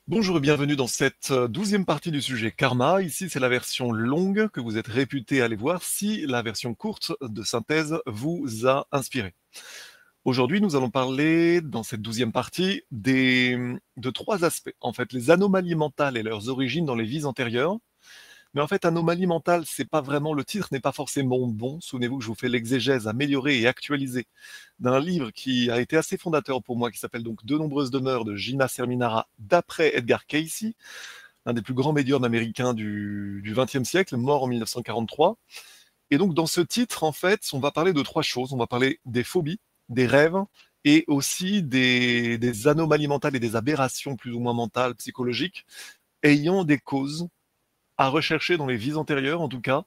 Bonjour et bienvenue dans cette 12e partie du sujet karma. Ici, c'est la version longue que vous êtes réputé aller voir si la version courte de synthèse vous a inspiré. Aujourd'hui, nous allons parler dans cette 12e partie de trois aspects. En fait, les anomalies mentales et leurs origines dans les vies antérieures. Mais en fait, anomalie mentale, c'est pas vraiment le titre, n'est pas forcément bon. Souvenez-vous que je vous fais l'exégèse améliorée et actualisée d'un livre qui a été assez fondateur pour moi, qui s'appelle donc De nombreuses demeures de Gina Serminara, d'après Edgar Cayce, un des plus grands médiums américains du XXe siècle, mort en 1943. Et donc, dans ce titre, en fait, on va parler de trois choses. On va parler des phobies, des rêves, et aussi des anomalies mentales et des aberrations plus ou moins mentales, psychologiques, ayant des causes à rechercher dans les vies antérieures, en tout cas,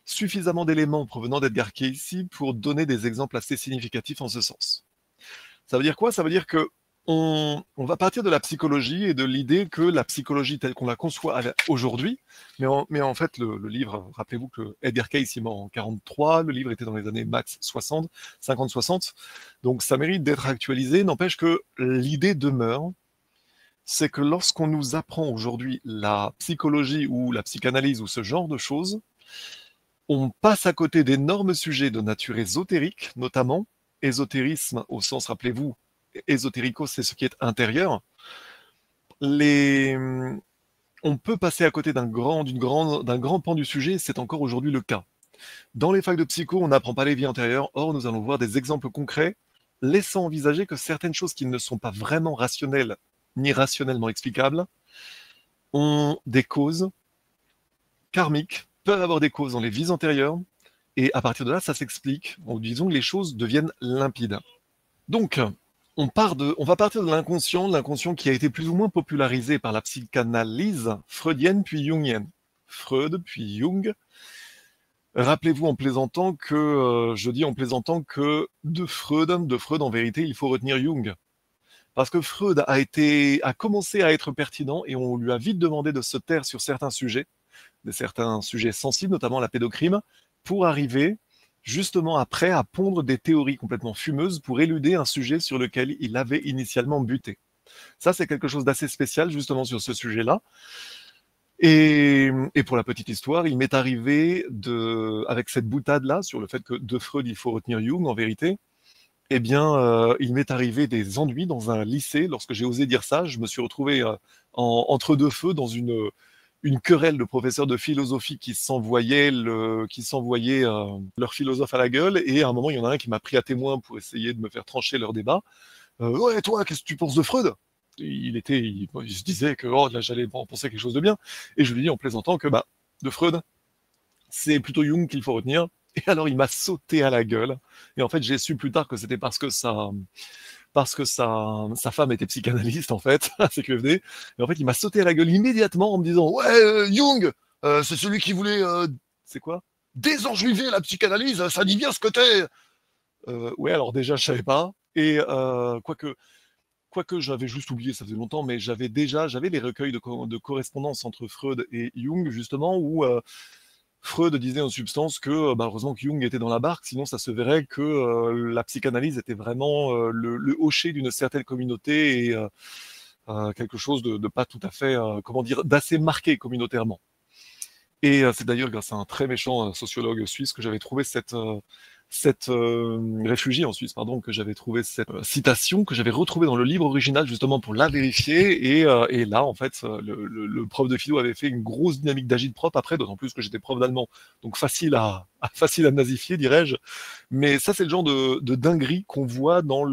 suffisamment d'éléments provenant d'Edgar Cayce pour donner des exemples assez significatifs en ce sens. Ça veut dire quoi? Ça veut dire que on va partir de la psychologie et de l'idée que la psychologie telle qu'on la conçoit aujourd'hui, mais en fait le livre, rappelez-vous que Edgar Cayce est mort en 43, le livre était dans les années max 60, 50-60, donc ça mérite d'être actualisé, n'empêche que l'idée demeure, c'est que lorsqu'on nous apprend aujourd'hui la psychologie ou la psychanalyse ou ce genre de choses, on passe à côté d'énormes sujets de nature ésotérique, notamment. Ésotérisme au sens, rappelez-vous, ésotérico, c'est ce qui est intérieur. Les... On peut passer à côté d'un grand pan du sujet, c'est encore aujourd'hui le cas. Dans les facs de psycho, on n'apprend pas les vies antérieures, or nous allons voir des exemples concrets, laissant envisager que certaines choses qui ne sont pas vraiment rationnelles ni rationnellement explicables ont des causes karmiques, peuvent avoir des causes dans les vies antérieures, et à partir de là, ça s'explique. Disons que les choses deviennent limpides. Donc, on va partir de l'inconscient qui a été plus ou moins popularisé par la psychanalyse freudienne puis jungienne. Freud puis Jung. Rappelez-vous en plaisantant que, je dis en plaisantant que de Freud en vérité, il faut retenir Jung. Parce que Freud a commencé à être pertinent et on lui a vite demandé de se taire sur certains sujets sensibles, notamment la pédocrime, pour arriver justement après à pondre des théories complètement fumeuses pour éluder un sujet sur lequel il avait initialement buté. Ça, c'est quelque chose d'assez spécial justement sur ce sujet-là. Et pour la petite histoire, il m'est arrivé avec cette boutade-là sur le fait que de Freud, il faut retenir Jung en vérité, eh bien, il m'est arrivé des ennuis dans un lycée. Lorsque j'ai osé dire ça, je me suis retrouvé entre deux feux dans une querelle de professeurs de philosophie qui s'envoyaient leur philosophe à la gueule. Et à un moment, il y en a un qui m'a pris à témoin pour essayer de me faire trancher leur débat. Ouais, toi, qu'est-ce que tu penses de Freud? Il se disait que là, j'allais en penser quelque chose de bien. Et je lui dis en plaisantant que de Freud, c'est plutôt Jung qu'il faut retenir. Et alors, il m'a sauté à la gueule. Et en fait, j'ai su plus tard que c'était parce que sa femme était psychanalyste, en fait, à CQFD. Et en fait, il m'a sauté à la gueule immédiatement en me disant, ouais, Jung, c'est celui qui voulait, c'est quoi? Désenjuiver la psychanalyse, ça dit bien ce que t'es. Ouais, alors déjà, je savais pas. Et quoique j'avais juste oublié, ça faisait longtemps, mais j'avais les recueils de correspondance entre Freud et Jung, justement, où Freud disait en substance que heureusement que Jung était dans la barque, sinon ça se verrait que la psychanalyse était vraiment le hocher d'une certaine communauté et quelque chose de pas tout à fait, comment dire, d'assez marqué communautairement. Et c'est d'ailleurs grâce à un très méchant sociologue suisse que j'avais trouvé cette réfugié en Suisse, pardon, que j'avais trouvé cette citation que j'avais retrouvée dans le livre original justement pour la vérifier. Et là, en fait, le prof de philo avait fait une grosse dynamique d'agite-prop après, d'autant plus que j'étais prof d'allemand, donc facile à nazifier, dirais-je. Mais ça, c'est le genre de dinguerie qu'on voit dans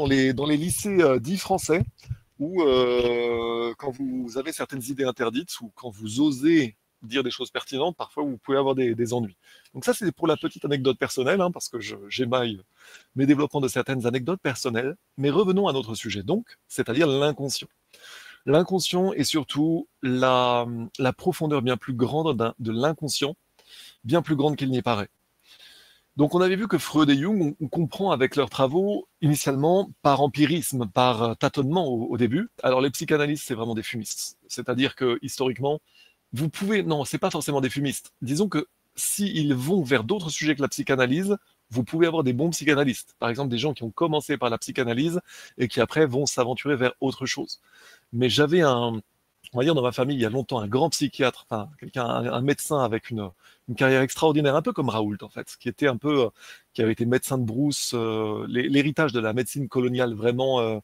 les lycées dits français, où quand vous avez certaines idées interdites ou quand vous osez dire des choses pertinentes, parfois vous pouvez avoir des ennuis. Donc ça, c'est pour la petite anecdote personnelle, hein, parce que j'émaille mes développements de certaines anecdotes personnelles. Mais revenons à notre sujet, donc, c'est-à-dire l'inconscient. L'inconscient et surtout la profondeur bien plus grande de l'inconscient, bien plus grande qu'il n'y paraît. Donc on avait vu que Freud et Jung, on comprend avec leurs travaux, initialement par empirisme, par tâtonnement au début. Alors les psychanalystes, c'est vraiment des fumistes. C'est-à-dire que historiquement, non, c'est pas forcément des fumistes. Disons que s'ils vont vers d'autres sujets que la psychanalyse, vous pouvez avoir des bons psychanalystes. Par exemple, des gens qui ont commencé par la psychanalyse et qui après vont s'aventurer vers autre chose. Mais j'avais on va dire dans ma famille, il y a longtemps, un grand psychiatre, enfin, un médecin avec une carrière extraordinaire, un peu comme Raoult, en fait, qui était un peu, qui avait été médecin de brousse, l'héritage de la médecine coloniale, vraiment,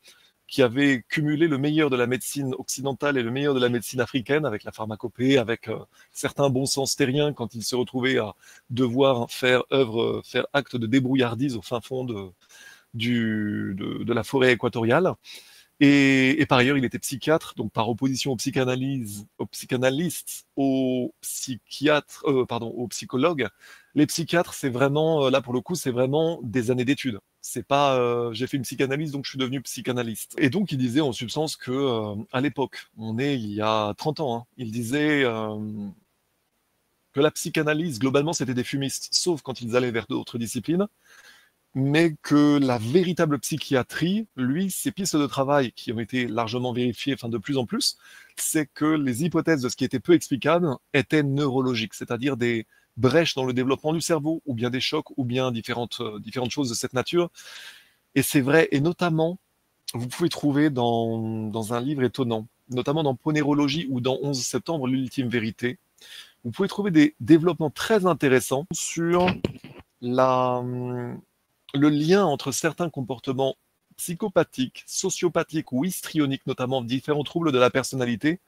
qui avait cumulé le meilleur de la médecine occidentale et le meilleur de la médecine africaine, avec la pharmacopée, avec certains bons sens terriens, quand il se retrouvait à devoir faire acte de débrouillardise au fin fond de la forêt équatoriale. Et par ailleurs, il était psychiatre, donc par opposition aux psychanalystes, aux psychiatres, pardon, aux psychologues. Les psychiatres, c'est vraiment, là pour le coup, c'est vraiment des années d'études. C'est pas, j'ai fait une psychanalyse, donc je suis devenu psychanalyste. Et donc, il disait en substance que, à l'époque, on est il y a 30 ans, hein, il disait que la psychanalyse, globalement, c'était des fumistes, sauf quand ils allaient vers d'autres disciplines, mais que la véritable psychiatrie, lui, ses pistes de travail qui ont été largement vérifiées, enfin de plus en plus, c'est que les hypothèses de ce qui était peu explicable étaient neurologiques, c'est-à-dire des brèches dans le développement du cerveau, ou bien des chocs, ou bien différentes choses de cette nature. Et c'est vrai, et notamment, vous pouvez trouver dans un livre étonnant, notamment dans Ponérologie ou dans 11 septembre, l'ultime vérité, vous pouvez trouver des développements très intéressants sur la, le lien entre certains comportements psychopathiques, sociopathiques ou histrioniques, notamment différents troubles de la personnalité.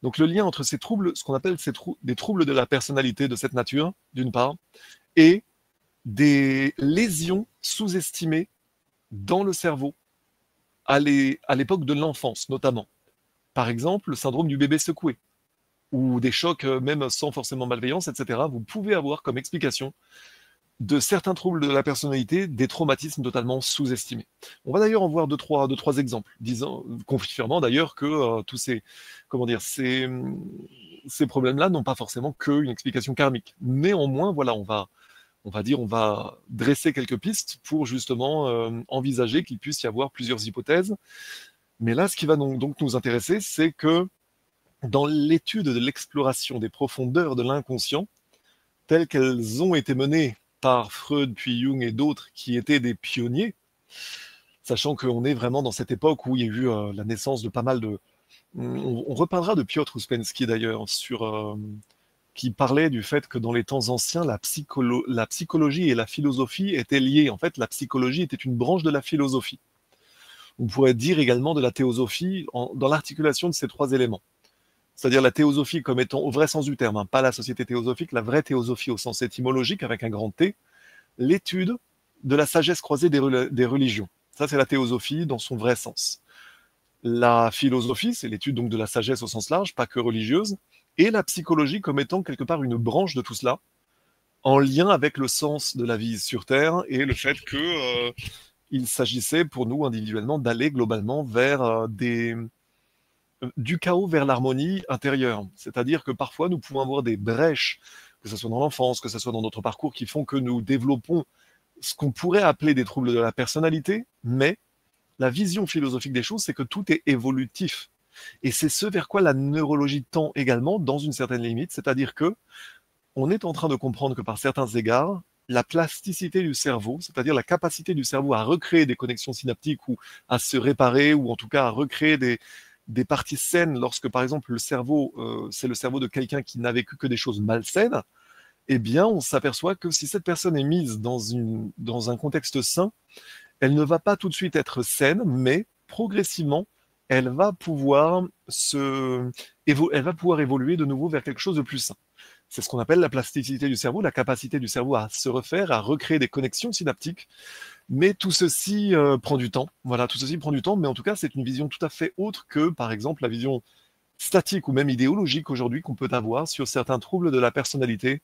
Donc le lien entre ces troubles, ce qu'on appelle des troubles de la personnalité de cette nature, d'une part, et des lésions sous-estimées dans le cerveau à l'époque de l'enfance, notamment. Par exemple, le syndrome du bébé secoué, ou des chocs même sans forcément malveillance, etc. Vous pouvez avoir comme explication de certains troubles de la personnalité, des traumatismes totalement sous-estimés. On va d'ailleurs en voir deux, trois exemples, confirmant d'ailleurs que tous comment dire, ces problèmes-là n'ont pas forcément qu'une explication karmique. Néanmoins, voilà, on va dresser quelques pistes pour justement envisager qu'il puisse y avoir plusieurs hypothèses. Mais là, ce qui va donc nous intéresser, c'est que dans l'étude de l'exploration des profondeurs de l'inconscient, telles qu'elles ont été menées par Freud, puis Jung et d'autres qui étaient des pionniers, sachant qu'on est vraiment dans cette époque où il y a eu la naissance de pas mal de... On reparlera de Piotr Ouspensky d'ailleurs, qui parlait du fait que dans les temps anciens, la psychologie et la philosophie étaient liées. En fait, la psychologie était une branche de la philosophie. On pourrait dire également de la théosophie dans l'articulation de ces trois éléments. C'est-à-dire la théosophie comme étant, au vrai sens du terme, hein, pas la société théosophique, la vraie théosophie au sens étymologique avec un grand T, l'étude de la sagesse croisée des religions. Ça, c'est la théosophie dans son vrai sens. La philosophie, c'est l'étude donc de la sagesse au sens large, pas que religieuse, et la psychologie comme étant quelque part une branche de tout cela, en lien avec le sens de la vie sur Terre et le fait que il s'agissait pour nous individuellement d'aller globalement vers du chaos vers l'harmonie intérieure. C'est-à-dire que parfois, nous pouvons avoir des brèches, que ce soit dans l'enfance, que ce soit dans notre parcours, qui font que nous développons ce qu'on pourrait appeler des troubles de la personnalité, mais la vision philosophique des choses, c'est que tout est évolutif. Et c'est ce vers quoi la neurologie tend également, dans une certaine limite, c'est-à-dire que on est en train de comprendre que par certains égards, la plasticité du cerveau, c'est-à-dire la capacité du cerveau à recréer des connexions synaptiques ou à se réparer, ou en tout cas à recréer des parties saines lorsque, par exemple, le cerveau, c'est le cerveau de quelqu'un qui n'a vécu que des choses malsaines, eh bien, on s'aperçoit que si cette personne est mise dans un contexte sain, elle ne va pas tout de suite être saine, mais progressivement, elle va pouvoir elle va pouvoir évoluer de nouveau vers quelque chose de plus sain. C'est ce qu'on appelle la plasticité du cerveau, la capacité du cerveau à se refaire, à recréer des connexions synaptiques. Mais tout ceci prend du temps. Voilà, tout ceci prend du temps, mais en tout cas, c'est une vision tout à fait autre que, par exemple, la vision statique ou même idéologique aujourd'hui qu'on peut avoir sur certains troubles de la personnalité,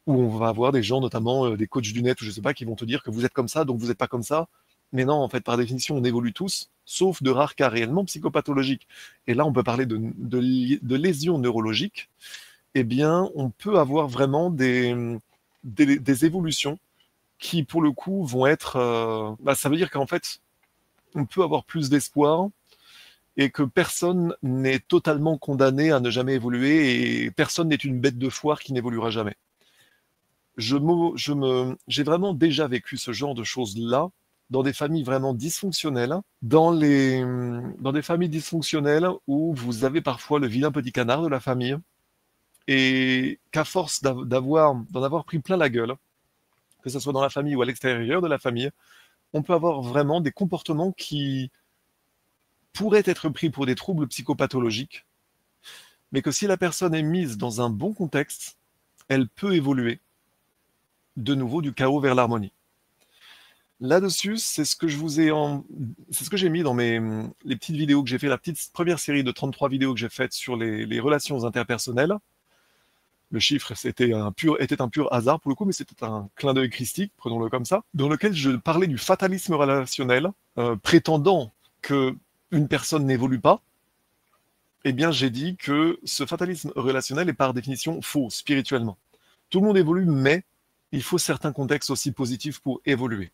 où on va avoir des gens, notamment des coachs du net, ou je sais pas, qui vont te dire que vous êtes comme ça, donc vous n'êtes pas comme ça. Mais non, en fait, par définition, on évolue tous, sauf de rares cas réellement psychopathologiques. Et là, on peut parler de lésions neurologiques. Eh bien, on peut avoir vraiment des évolutions qui, pour le coup, vont être... ça veut dire qu'en fait, on peut avoir plus d'espoir et que personne n'est totalement condamné à ne jamais évoluer et personne n'est une bête de foire qui n'évoluera jamais. J'ai vraiment déjà vécu ce genre de choses-là dans des familles vraiment dysfonctionnelles, dans des familles dysfonctionnelles où vous avez parfois le vilain petit canard de la famille, et qu'à force d'en avoir pris plein la gueule, que ce soit dans la famille ou à l'extérieur de la famille, on peut avoir vraiment des comportements qui pourraient être pris pour des troubles psychopathologiques, mais que si la personne est mise dans un bon contexte, elle peut évoluer de nouveau du chaos vers l'harmonie. Là-dessus, c'est ce que c'est ce que j'ai mis dans les petites vidéos que j'ai fait, la petite première série de 33 vidéos que j'ai faites sur les relations interpersonnelles. Le chiffre était un pur hasard pour le coup, mais c'était un clin d'œil christique, prenons-le comme ça, dans lequel je parlais du fatalisme relationnel, prétendant que une personne n'évolue pas. Eh bien, j'ai dit que ce fatalisme relationnel est par définition faux, spirituellement. Tout le monde évolue, mais il faut certains contextes aussi positifs pour évoluer.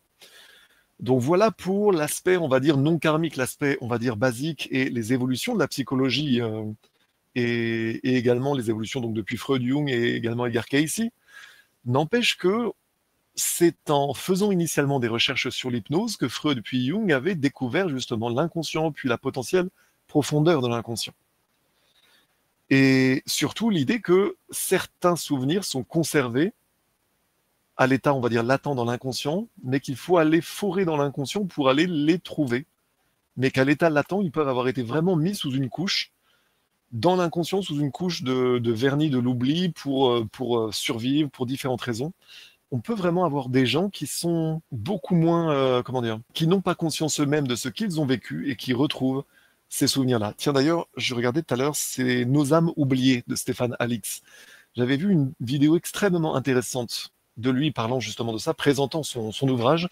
Donc voilà pour l'aspect, on va dire, non karmique, l'aspect, on va dire, basique et les évolutions de la psychologie et également les évolutions donc depuis Freud, Jung et également Edgar Cayce. N'empêche que c'est en faisant initialement des recherches sur l'hypnose que Freud puis Jung avaient découvert justement l'inconscient puis la potentielle profondeur de l'inconscient. Et surtout l'idée que certains souvenirs sont conservés à l'état, on va dire, latent dans l'inconscient, mais qu'il faut aller forer dans l'inconscient pour aller les trouver. Mais qu'à l'état latent, ils peuvent avoir été vraiment mis sous une couche, dans l'inconscient, sous une couche de vernis de l'oubli pour survivre, pour différentes raisons. On peut vraiment avoir des gens qui sont beaucoup moins, comment dire, qui n'ont pas conscience eux-mêmes de ce qu'ils ont vécu et qui retrouvent ces souvenirs-là. Tiens, d'ailleurs, je regardais tout à l'heure, c'est Nos âmes oubliées de Stéphane Alix. J'avais vu une vidéo extrêmement intéressante de lui parlant justement de ça, présentant son ouvrage.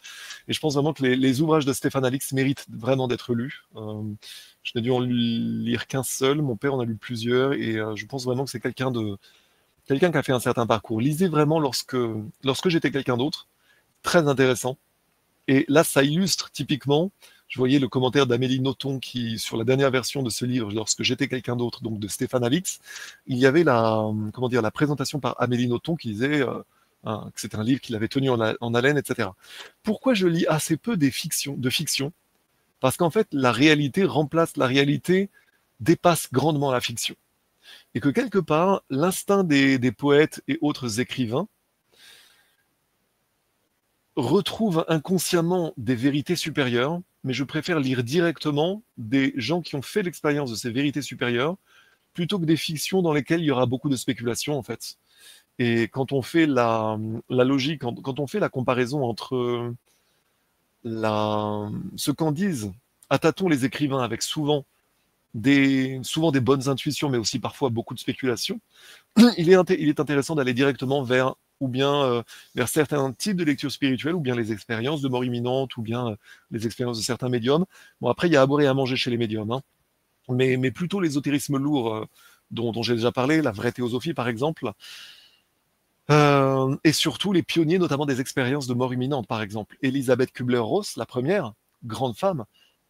Et je pense vraiment que les ouvrages de Stéphane Alix méritent vraiment d'être lus. Je n'ai dû en lire qu'un seul, mon père en a lu plusieurs, et je pense vraiment que c'est quelqu'un qui a fait un certain parcours. Lisez vraiment lorsque j'étais quelqu'un d'autre, très intéressant. Et là, ça illustre typiquement, je voyais le commentaire d'Amélie Nothomb qui, sur la dernière version de ce livre, lorsque j'étais quelqu'un d'autre, donc de Stéphane Alix, il y avait la présentation par Amélie Nothomb qui disait que c'était un livre qu'il avait tenu en haleine, etc. Pourquoi je lis assez peu de fiction? Parce qu'en fait, la réalité dépasse grandement la fiction. Et que quelque part, l'instinct des poètes et autres écrivains retrouve inconsciemment des vérités supérieures, mais je préfère lire directement des gens qui ont fait l'expérience de ces vérités supérieures, plutôt que des fictions dans lesquelles il y aura beaucoup de spéculation, en fait. Et quand on fait la logique, quand on fait la comparaison entre ce qu'en disent à tâtons les écrivains avec souvent des bonnes intuitions, mais aussi parfois beaucoup de spéculation, il est intéressant d'aller directement vers vers certains types de lectures spirituelles, ou bien les expériences de mort imminente, ou bien les expériences de certains médiums. Bon, après, il y a à boire et à manger chez les médiums, hein. Mais plutôt l'ésotérisme lourd dont j'ai déjà parlé, la vraie théosophie par exemple, et surtout les pionniers, notamment des expériences de mort imminente par exemple. Elisabeth Kubler-Ross, la première, grande femme,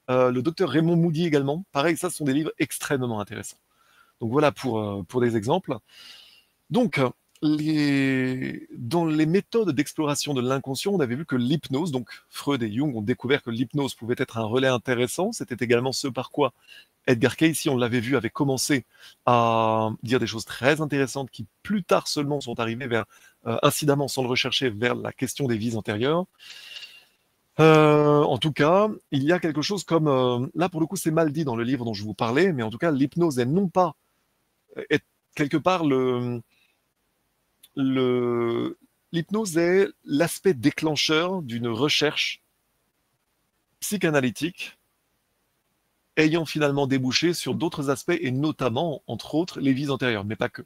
le docteur Raymond Moody également, pareil, ça ce sont des livres extrêmement intéressants. Donc voilà pour des exemples. Donc, dans les méthodes d'exploration de l'inconscient, on avait vu que l'hypnose, donc Freud et Jung ont découvert que l'hypnose pouvait être un relais intéressant. C'était également ce par quoi Edgar Cayce, on l'avait vu, avait commencé à dire des choses très intéressantes qui plus tard seulement sont arrivées incidemment, sans le rechercher, vers la question des vies antérieures. En tout cas, il y a quelque chose comme, là pour le coup c'est mal dit dans le livre dont je vous parlais, mais en tout cas l'hypnose est non pas, est quelque part l'hypnose est l'aspect déclencheur d'une recherche psychanalytique ayant finalement débouché sur d'autres aspects et notamment, entre autres, les vies antérieures, mais pas que.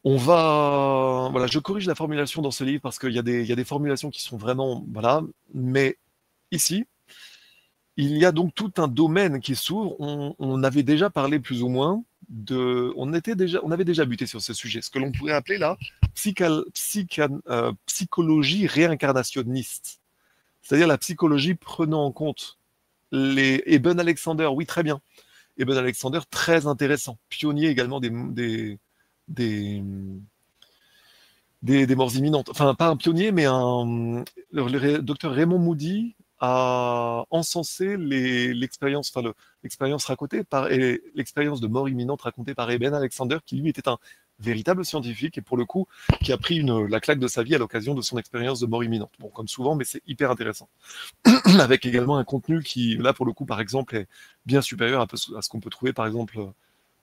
Voilà, je corrige la formulation dans ce livre parce qu'il y a des formulations qui sont vraiment, voilà, mais ici, il y a donc tout un domaine qui s'ouvre. On avait déjà parlé plus ou moins on avait déjà buté sur ce sujet, ce que l'on pourrait appeler la psychologie réincarnationniste, c'est-à-dire la psychologie prenant en compte Eben Alexander, oui très bien, Eben Alexander très intéressant, pionnier également des des morts imminentes. Enfin, pas un pionnier, mais le docteur Raymond Moody a encensé l'expérience, enfin l'expérience racontée par et l'expérience de mort imminente racontée par Eben Alexander, qui lui était un véritable scientifique et pour le coup qui a pris la claque de sa vie à l'occasion de son expérience de mort imminente. Bon, comme souvent, mais c'est hyper intéressant. Avec également un contenu qui, là pour le coup, par exemple, est bien supérieur à ce qu'on peut trouver, par exemple,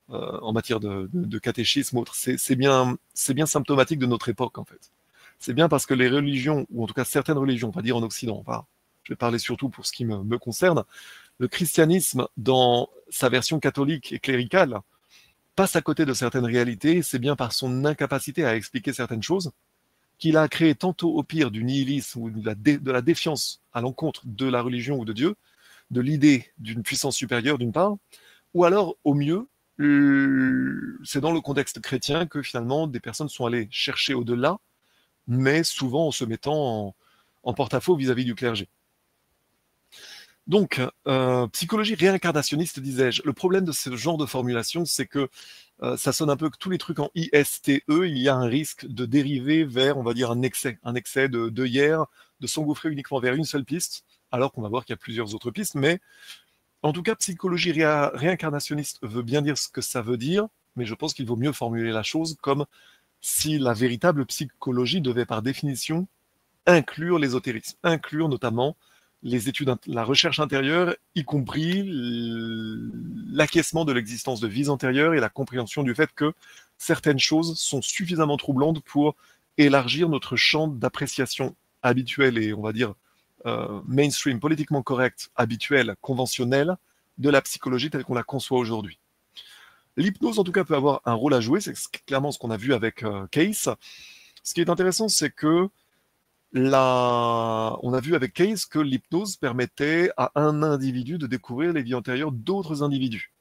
en matière de catéchisme ou autre. C'est bien symptomatique de notre époque, en fait. C'est bien parce que les religions, ou en tout cas certaines religions, on va dire en Occident, je vais parler surtout pour ce qui me concerne, le christianisme, dans sa version catholique et cléricale, passe à côté de certaines réalités, c'est bien par son incapacité à expliquer certaines choses qu'il a créé tantôt au pire du nihilisme ou de la défiance à l'encontre de la religion ou de Dieu, de l'idée d'une puissance supérieure d'une part, ou alors au mieux, c'est dans le contexte chrétien que finalement des personnes sont allées chercher au-delà, mais souvent en se mettant en porte-à-faux vis-à-vis du clergé. Donc, psychologie réincarnationniste, disais-je. Le problème de ce genre de formulation, c'est que ça sonne un peu que tous les trucs en ISTE, il y a un risque de dériver vers, on va dire, un excès de hier, de s'engouffrer uniquement vers une seule piste, alors qu'on va voir qu'il y a plusieurs autres pistes, mais en tout cas, psychologie réincarnationniste veut bien dire ce que ça veut dire, mais je pense qu'il vaut mieux formuler la chose comme si la véritable psychologie devait par définition inclure l'ésotérisme, inclure notamment les études, la recherche intérieure, y compris l'acquiescement de l'existence de vies antérieures et la compréhension du fait que certaines choses sont suffisamment troublantes pour élargir notre champ d'appréciation habituel et, on va dire, mainstream, politiquement correct, habituel, conventionnel, de la psychologie telle qu'on la conçoit aujourd'hui. L'hypnose, en tout cas, peut avoir un rôle à jouer, c'est clairement ce qu'on a vu avec Case. Ce qui est intéressant, c'est que on a vu avec Case que l'hypnose permettait à un individu de découvrir les vies antérieures d'autres individus.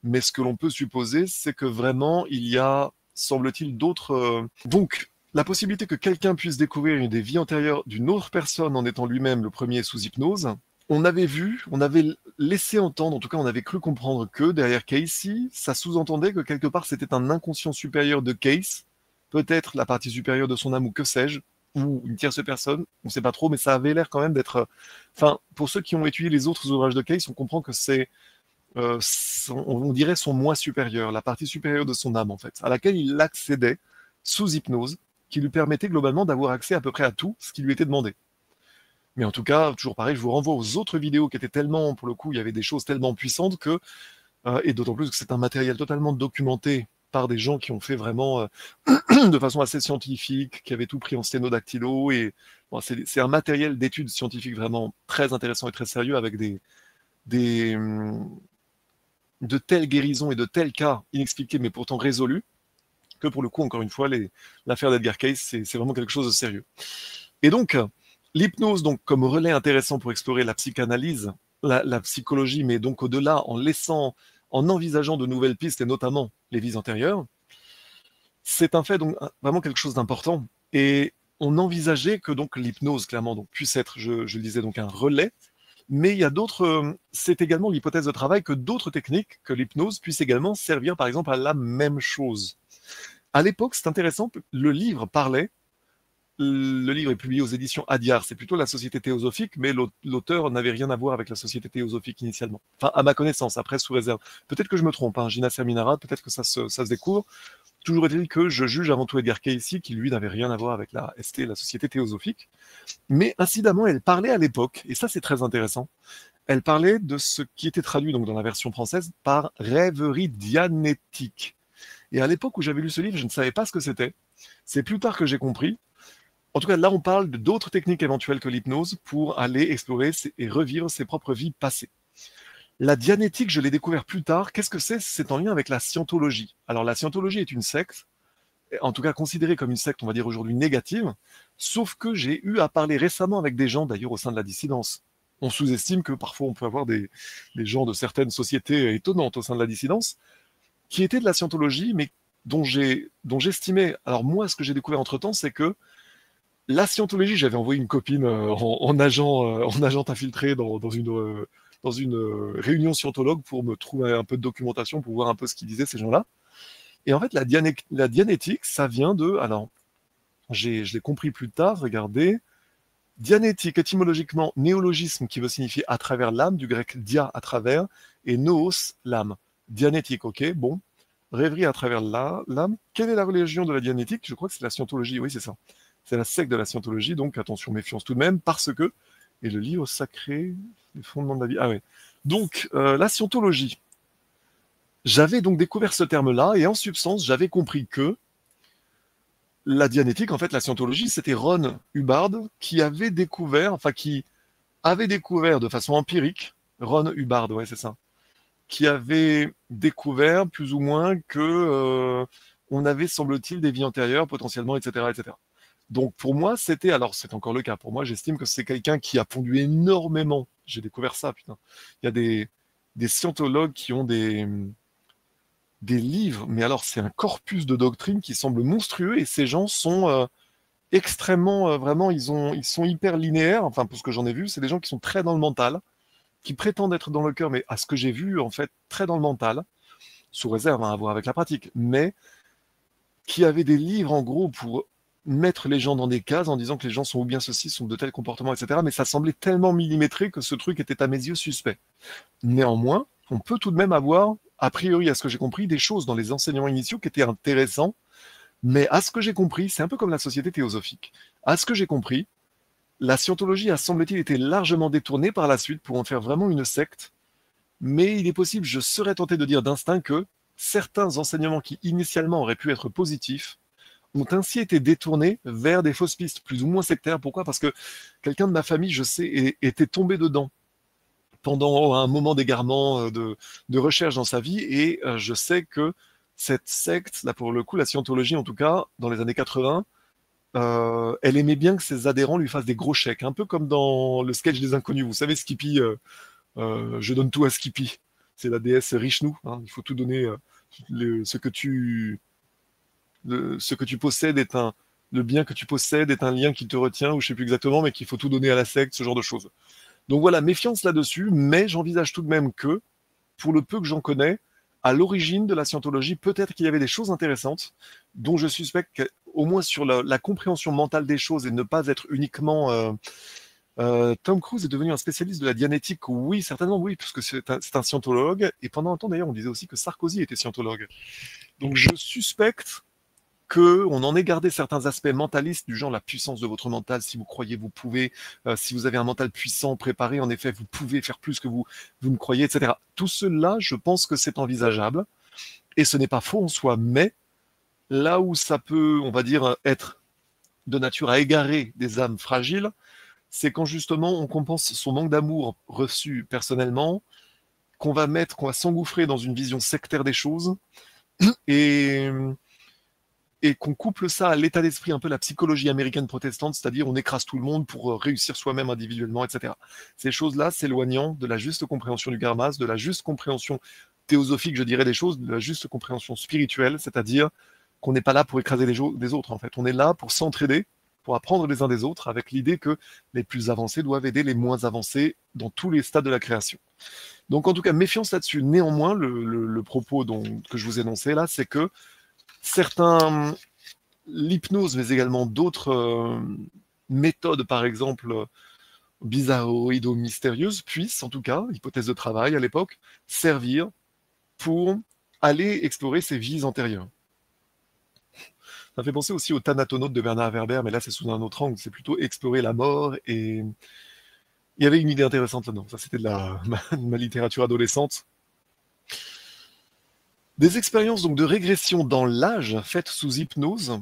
Mais ce que l'on peut supposer, c'est que vraiment, il y a, semble-t-il, d'autres... Donc, la possibilité que quelqu'un puisse découvrir une des vies antérieures d'une autre personne en étant lui-même le premier sous hypnose, on avait laissé entendre, en tout cas on avait cru comprendre que derrière Casey, ça sous-entendait que quelque part c'était un inconscient supérieur de Case, peut-être la partie supérieure de son âme ou que sais-je, ou une tierce personne, on ne sait pas trop, mais ça avait l'air quand même d'être... Enfin, pour ceux qui ont étudié les autres ouvrages de Case, on comprend que c'est, on dirait son moi supérieur, la partie supérieure de son âme en fait, à laquelle il accédait sous hypnose, qui lui permettait globalement d'avoir accès à peu près à tout ce qui lui était demandé. Mais en tout cas, toujours pareil, je vous renvoie aux autres vidéos qui étaient tellement, pour le coup, il y avait des choses tellement puissantes que, et d'autant plus que c'est un matériel totalement documenté par des gens qui ont fait vraiment de façon assez scientifique, qui avaient tout pris en sténodactylo, et bon, c'est un matériel d'études scientifiques vraiment très intéressant et très sérieux avec de telles guérisons et de tels cas inexpliqués mais pourtant résolus, que pour le coup, encore une fois, l'affaire d'Edgar Cayce, c'est vraiment quelque chose de sérieux. Et donc, l'hypnose, donc, comme relais intéressant pour explorer la psychanalyse, la psychologie, mais donc au-delà, en envisageant de nouvelles pistes, et notamment les vies antérieures, c'est un fait donc vraiment quelque chose d'important. Et on envisageait que donc l'hypnose, clairement, donc, puisse être, je le disais, donc un relais, mais il y a d'autres, c'est également l'hypothèse de travail que d'autres techniques que l'hypnose puissent également servir, par exemple, à la même chose. À l'époque, c'est intéressant, le livre est publié aux éditions Adyar, c'est plutôt la Société théosophique, mais l'auteur n'avait rien à voir avec la Société théosophique initialement. Enfin, à ma connaissance, après, sous réserve. Peut-être que je me trompe, hein, Gina Serminara, peut-être que ça se découvre. Toujours est-il que je juge avant tout Edgar Cayce ici, qui lui n'avait rien à voir avec la ST, la Société théosophique. Mais incidemment, elle parlait à l'époque, et ça c'est très intéressant, elle parlait de ce qui était traduit donc dans la version française par rêverie dianétique. Et à l'époque où j'avais lu ce livre, je ne savais pas ce que c'était. C'est plus tard que j'ai compris. En tout cas, là, on parle d'autres techniques éventuelles que l'hypnose pour aller explorer et revivre ses propres vies passées. La dianétique, je l'ai découvert plus tard. Qu'est-ce que c'est? C'est en lien avec la scientologie. Alors, la scientologie est une secte, en tout cas considérée comme une secte, on va dire aujourd'hui négative, sauf que j'ai eu à parler récemment avec des gens, d'ailleurs au sein de la dissidence. On sous-estime que parfois on peut avoir des gens de certaines sociétés étonnantes au sein de la dissidence, qui étaient de la scientologie, mais dont j'estimais... Alors moi, ce que j'ai découvert entre-temps, c'est que la scientologie, j'avais envoyé une copine en agent infiltré dans une réunion scientologue pour me trouver un peu de documentation, pour voir un peu ce qu'ils disaient ces gens-là. Et en fait, la dianétique, ça vient de... Alors, je l'ai compris plus tard, regardez. Dianétique, étymologiquement, néologisme qui veut signifier à travers l'âme, du grec dia, à travers, et noos, l'âme. Dianétique, ok, bon. Rêverie à travers l'âme. Quelle est la religion de la dianétique? Je crois que c'est la scientologie, oui, c'est ça. C'est la secte de la scientologie, donc attention, méfiance tout de même, parce que, et le livre sacré, les fondements de la vie, ah ouais. Donc, la scientologie. J'avais donc découvert ce terme-là, et en substance, j'avais compris que la dianétique, en fait, la scientologie, c'était Ron Hubbard qui avait découvert, enfin qui avait découvert de façon empirique, Ron Hubbard, ouais, c'est ça, qui avait découvert plus ou moins que on avait, semble-t-il, des vies antérieures potentiellement, etc., etc. Donc pour moi, c'était, alors c'est encore le cas, pour moi, j'estime que c'est quelqu'un qui a pondu énormément. J'ai découvert ça, putain. Il y a des scientologues qui ont des livres, mais alors c'est un corpus de doctrine qui semble monstrueux et ces gens sont extrêmement, vraiment, ils sont hyper linéaires, enfin pour ce que j'en ai vu, c'est des gens qui sont très dans le mental, qui prétendent être dans le cœur, mais à ce que j'ai vu, en fait, très dans le mental, sous réserve à voir avec la pratique, mais qui avaient des livres en gros pour mettre les gens dans des cases en disant que les gens sont ou bien ceci, sont de tels comportements, etc. Mais ça semblait tellement millimétré que ce truc était à mes yeux suspect. Néanmoins, on peut tout de même avoir, a priori, à ce que j'ai compris, des choses dans les enseignements initiaux qui étaient intéressants, mais à ce que j'ai compris, c'est un peu comme la société théosophique. À ce que j'ai compris, la scientologie a, semble-t-il, été largement détournée par la suite pour en faire vraiment une secte, mais il est possible, je serais tenté de dire d'instinct que certains enseignements qui initialement auraient pu être positifs ont ainsi été détournés vers des fausses pistes, plus ou moins sectaires. Pourquoi? Parce que quelqu'un de ma famille, je sais, était tombé dedans pendant un moment d'égarement, de recherche dans sa vie, et je sais que cette secte, là pour le coup, la scientologie en tout cas, dans les années 80, elle aimait bien que ses adhérents lui fassent des gros chèques, un peu comme dans le sketch des Inconnus. Vous savez, Skippy, je donne tout à Skippy. C'est la déesse Richnou, hein, il faut tout donner. Ce que tu possèdes est le bien que tu possèdes est un lien qui te retient, ou je sais plus exactement, mais qu'il faut tout donner à la secte, ce genre de choses. Donc voilà, méfiance là-dessus, mais j'envisage tout de même que, pour le peu que j'en connais, à l'origine de la scientologie, peut-être qu'il y avait des choses intéressantes, dont je suspecte qu'au moins sur la compréhension mentale des choses et ne pas être uniquement... Tom Cruise est devenu un spécialiste de la dianétique, oui, certainement oui, puisque c'est un scientologue, et pendant un temps d'ailleurs on disait aussi que Sarkozy était scientologue. Donc je suspecte qu'on en ait gardé certains aspects mentalistes du genre la puissance de votre mental, si vous croyez, vous pouvez, si vous avez un mental puissant, préparé, en effet, vous pouvez faire plus que vous ne croyez, etc. Tout cela, je pense que c'est envisageable, et ce n'est pas faux en soi, mais là où ça peut, on va dire, être de nature à égarer des âmes fragiles, c'est quand justement on compense son manque d'amour reçu personnellement, qu'on va s'engouffrer dans une vision sectaire des choses, et qu'on couple ça à l'état d'esprit, un peu la psychologie américaine protestante, c'est-à-dire on écrase tout le monde pour réussir soi-même individuellement, etc. Ces choses-là s'éloignant de la juste compréhension du karmas, de la juste compréhension théosophique, je dirais, des choses, de la juste compréhension spirituelle, c'est-à-dire qu'on n'est pas là pour écraser des autres, en fait. On est là pour s'entraider, pour apprendre les uns des autres, avec l'idée que les plus avancés doivent aider les moins avancés dans tous les stades de la création. Donc en tout cas, méfiance là-dessus. Néanmoins, le propos que je vous ai énoncé là, c'est que certains, l'hypnose, mais également d'autres méthodes, par exemple, bizarroïdes ou mystérieuses, puissent, en tout cas, hypothèse de travail à l'époque, servir pour aller explorer ces vies antérieures. Ça fait penser aussi au Thanatonaute de Bernard Werber, mais là c'est sous un autre angle, c'est plutôt explorer la mort, et il y avait une idée intéressante là-dedans. Ça c'était de ma littérature adolescente. Des expériences donc de régression dans l'âge faites sous hypnose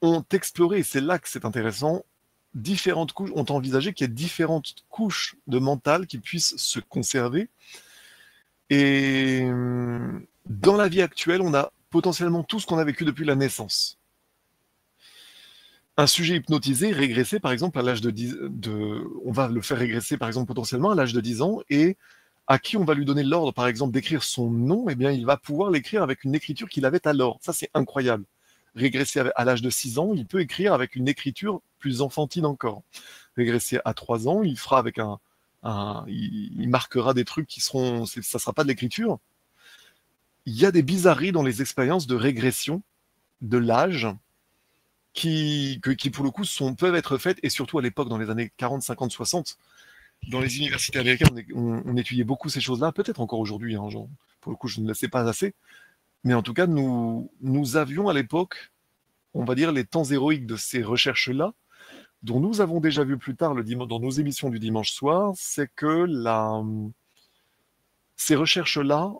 ont exploré, et c'est là que c'est intéressant, différentes couches, ont envisagé qu'il y ait différentes couches de mental qui puissent se conserver. Et dans la vie actuelle, on a potentiellement tout ce qu'on a vécu depuis la naissance. Un sujet hypnotisé, régressé par exemple à l'âge de 10, on va le faire régresser par exemple potentiellement à l'âge de 10 ans, et à qui on va lui donner l'ordre par exemple d'écrire son nom, eh bien il va pouvoir l'écrire avec une écriture qu'il avait alors. Ça c'est incroyable. Régresser à l'âge de 6 ans, il peut écrire avec une écriture plus enfantine encore. Régresser à 3 ans, il fera avec il marquera des trucs qui seront, ça sera pas de l'écriture. Il y a des bizarreries dans les expériences de régression de l'âge qui pour le coup peuvent être faites, et surtout à l'époque, dans les années 40, 50, 60, dans les universités américaines, on étudiait beaucoup ces choses-là, peut-être encore aujourd'hui, hein, pour le coup je ne le sais pas assez, mais en tout cas nous avions à l'époque, on va dire, les temps héroïques de ces recherches-là, dont nous avons déjà vu plus tard dans nos émissions du dimanche soir, c'est que ces recherches-là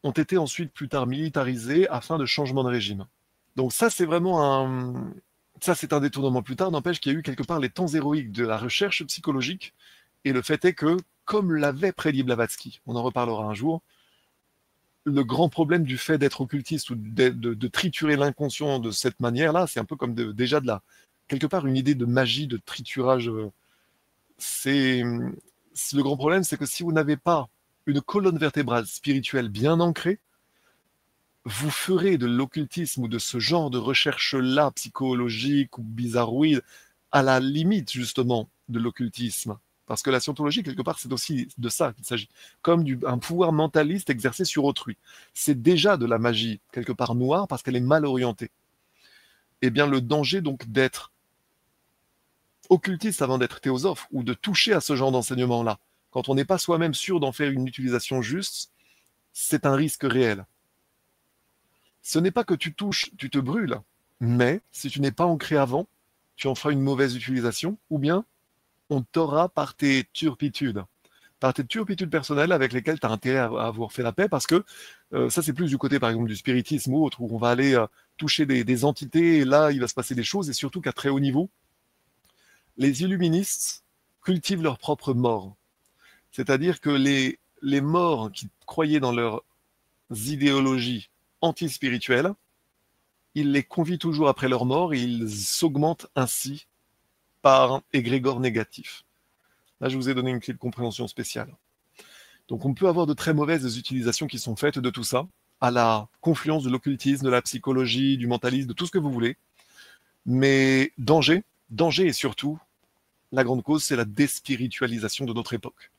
ont été ensuite plus tard militarisées afin de changement de régime. Donc ça, c'est vraiment ça, c'est un détournement plus tard, n'empêche qu'il y a eu quelque part les temps héroïques de la recherche psychologique, et le fait est que, comme l'avait prédit Blavatsky, on en reparlera un jour, le grand problème du fait d'être occultiste ou de triturer l'inconscient de cette manière-là, c'est un peu comme déjà quelque part une idée de magie, de triturage. Le grand problème, c'est que si vous n'avez pas une colonne vertébrale spirituelle bien ancrée, vous ferez de l'occultisme ou de ce genre de recherche-là, psychologique ou bizarroïde, à la limite justement de l'occultisme. Parce que la scientologie, quelque part, c'est aussi de ça qu'il s'agit. Comme un pouvoir mentaliste exercé sur autrui. C'est déjà de la magie, quelque part noire, parce qu'elle est mal orientée. Eh bien, le danger donc d'être occultiste avant d'être théosophe, ou de toucher à ce genre d'enseignement-là, quand on n'est pas soi-même sûr d'en faire une utilisation juste, c'est un risque réel. Ce n'est pas que tu touches, tu te brûles, mais si tu n'es pas ancré avant, tu en feras une mauvaise utilisation, ou bien on t'aura par tes turpitudes personnelles avec lesquelles tu as intérêt à avoir fait la paix, parce que ça c'est plus du côté par exemple du spiritisme ou autre, où on va aller toucher des entités, et là il va se passer des choses, et surtout qu'à très haut niveau, les illuministes cultivent leur propre mort. C'est-à-dire que les morts qui croyaient dans leurs idéologies anti-spirituelles, ils les convient toujours après leur mort, et ils s'augmentent ainsi par un égrégore négatif. Là, je vous ai donné une clé de compréhension spéciale. Donc on peut avoir de très mauvaises utilisations qui sont faites de tout ça, à la confluence de l'occultisme, de la psychologie, du mentalisme, de tout ce que vous voulez. Mais danger, et surtout, la grande cause, c'est la déspiritualisation de notre époque.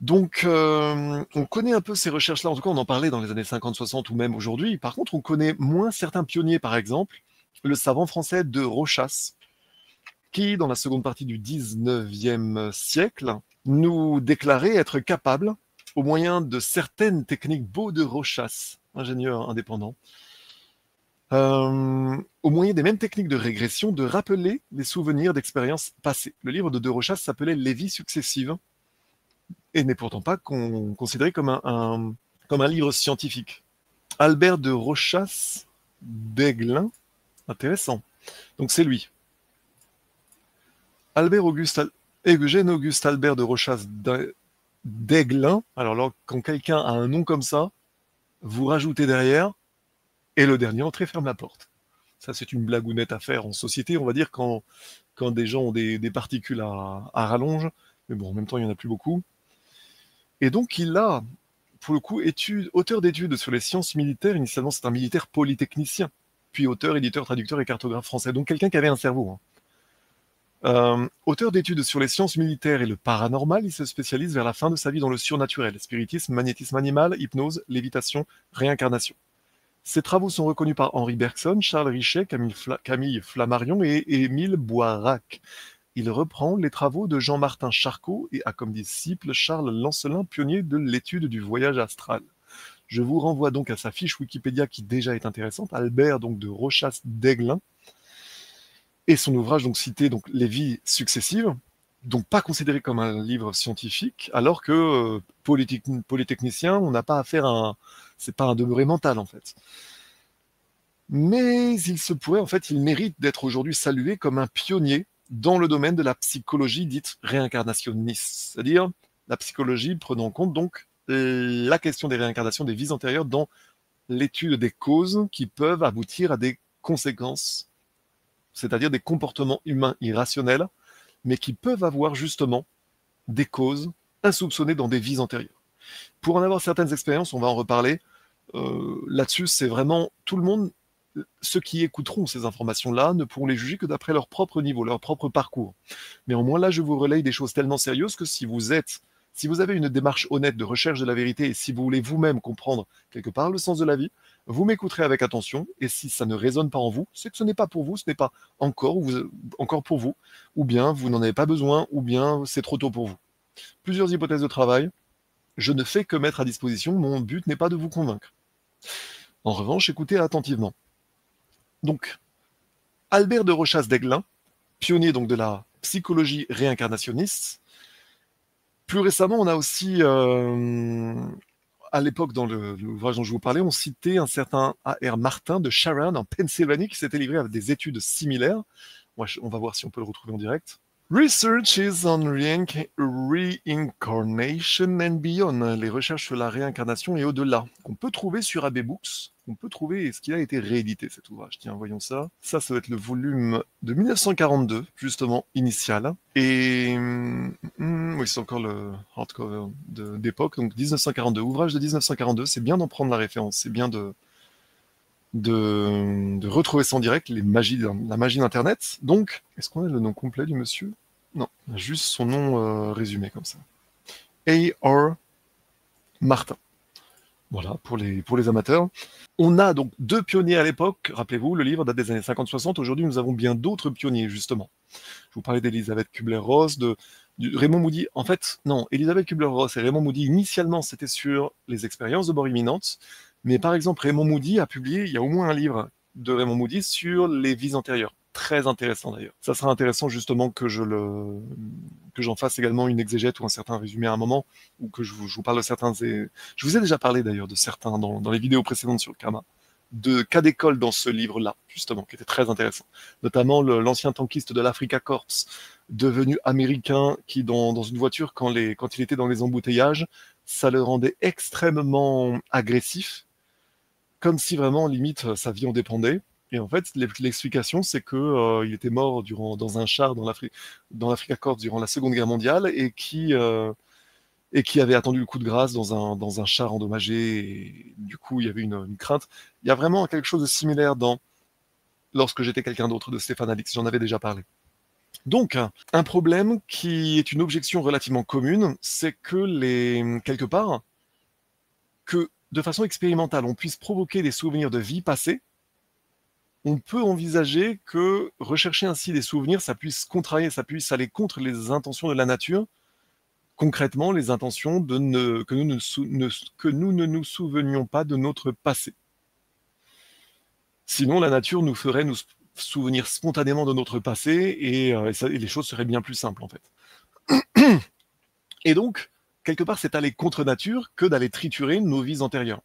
Donc, on connaît un peu ces recherches-là, en tout cas on en parlait dans les années 50-60 ou même aujourd'hui. Par contre, on connaît moins certains pionniers, par exemple, le savant français de Rochas, qui, dans la seconde partie du 19e siècle, nous déclarait être capable, au moyen de certaines techniques, Beau de Rochas, ingénieur indépendant, au moyen des mêmes techniques de régression, de rappeler les souvenirs d'expériences passées. Le livre de Rochas s'appelait Les vies successives, et n'est pourtant pas considéré comme un livre scientifique. Albert de Rochas d'Aiglun, intéressant. Donc c'est lui. Eugène Auguste Albert de Rochas d'Aiglun. Alors là, quand quelqu'un a un nom comme ça, vous rajoutez derrière, et le dernier entrée ferme la porte. Ça, c'est une blagounette à faire en société, on va dire, quand des gens ont des particules à rallonge. Mais bon, en même temps, il n'y en a plus beaucoup. Et donc, il a, pour le coup, auteur d'études sur les sciences militaires. Initialement, c'est un militaire polytechnicien, puis auteur, éditeur, traducteur et cartographe français. Donc, quelqu'un qui avait un cerveau. Auteur d'études sur les sciences militaires et le paranormal, il se spécialise vers la fin de sa vie dans le surnaturel, spiritisme, magnétisme animal, hypnose, lévitation, réincarnation. Ses travaux sont reconnus par Henri Bergson, Charles Richet, Camille Flammarion et Émile Boirac. Il reprend les travaux de Jean-Martin Charcot et a comme disciple Charles Lancelin, pionnier de l'étude du voyage astral. Je vous renvoie donc à sa fiche Wikipédia qui déjà est intéressante, Albert donc de Rochas d'Aiglun, et son ouvrage donc cité donc Les vies successives, donc pas considéré comme un livre scientifique, alors que polytechnicien, on n'a pas affaire c'est pas un demeuré mental en fait. Mais il se pourrait, en fait, il mérite d'être aujourd'hui salué comme un pionnier dans le domaine de la psychologie dite réincarnationniste, c'est-à-dire la psychologie prenant en compte donc la question des réincarnations des vies antérieures dans l'étude des causes qui peuvent aboutir à des conséquences, c'est-à-dire des comportements humains irrationnels, mais qui peuvent avoir justement des causes insoupçonnées dans des vies antérieures. Pour en avoir certaines expériences, on va en reparler. Là-dessus, c'est vraiment tout le monde. Ceux qui écouteront ces informations-là ne pourront les juger que d'après leur propre niveau, leur propre parcours. Néanmoins, là, je vous relaye des choses tellement sérieuses que si vous êtes Si vous avez une démarche honnête de recherche de la vérité et si vous voulez vous-même comprendre quelque part le sens de la vie, vous m'écouterez avec attention et si ça ne résonne pas en vous, c'est que ce n'est pas pour vous, ce n'est pas encore pour vous, ou bien vous n'en avez pas besoin, ou bien c'est trop tôt pour vous. Plusieurs hypothèses de travail, je ne fais que mettre à disposition, mon but n'est pas de vous convaincre. En revanche, écoutez attentivement. Donc, Albert de Rochas-d'Aiglun, pionnier donc de la psychologie réincarnationniste. Plus récemment, on a aussi, à l'époque, dans l'ouvrage dont je vous parlais, on citait un certain A.R. Martin de Sharon en Pennsylvanie qui s'était livré à des études similaires. On va voir si on peut le retrouver en direct. Research is on reincarnation and beyond. Les recherches sur la réincarnation et au-delà. Qu'on peut trouver sur AB Books. On peut trouver, est-ce qu'il a été réédité cet ouvrage? Tiens, voyons ça. Ça va être le volume de 1942, justement, initial. Et oui, c'est encore le hardcover d'époque. Donc 1942, ouvrage de 1942. C'est bien d'en prendre la référence. C'est bien de retrouver ça en direct, la magie d'Internet. Donc, est-ce qu'on a le nom complet du monsieur? Non, juste son nom résumé comme ça. A.R. Martin. Voilà, pour les amateurs. On a donc 2 pionniers à l'époque. Rappelez-vous, le livre date des années 50-60. Aujourd'hui, nous avons bien d'autres pionniers, justement. Je vous parlais d'Elisabeth Kubler-Ross, de Raymond Moody. En fait, non, Elisabeth Kubler-Ross et Raymond Moody, initialement, c'était sur les expériences de mort imminente. Mais par exemple, Raymond Moody a publié, il y a au moins un livre de Raymond Moody sur les vies antérieures. Très intéressant d'ailleurs. Ça sera intéressant justement que j'en fasse également une exégète ou un certain résumé à un moment, ou que je vous parle de certains. Je vous ai déjà parlé d'ailleurs de certains dans les vidéos précédentes sur le karma, de cas d'école dans ce livre-là, justement, qui était très intéressant. Notamment l'ancien tankiste de l'Africa Corps, devenu américain, qui dans une voiture, quand il était dans les embouteillages, ça le rendait extrêmement agressif, comme si vraiment, limite, sa vie en dépendait. Et en fait, l'explication, c'est que il était mort dans un char dans l'Africa Corps durant la Seconde Guerre mondiale et qui avait attendu le coup de grâce dans un char endommagé. Et du coup, il y avait une crainte. Il y a vraiment quelque chose de similaire dans Lorsque j'étais quelqu'un d'autre de Stéphane Alix. J'en avais déjà parlé. Donc, un problème qui est une objection relativement commune, c'est que quelque part, que de façon expérimentale, on puisse provoquer des souvenirs de vie passée, on peut envisager que rechercher ainsi des souvenirs, ça puisse contrarier, ça puisse aller contre les intentions de la nature, concrètement les intentions que nous ne nous souvenions pas de notre passé. Sinon, la nature nous ferait nous souvenir spontanément de notre passé et les choses seraient bien plus simples en fait. Et donc, quelque part, c'est aller contre nature que d'aller triturer nos vies antérieures.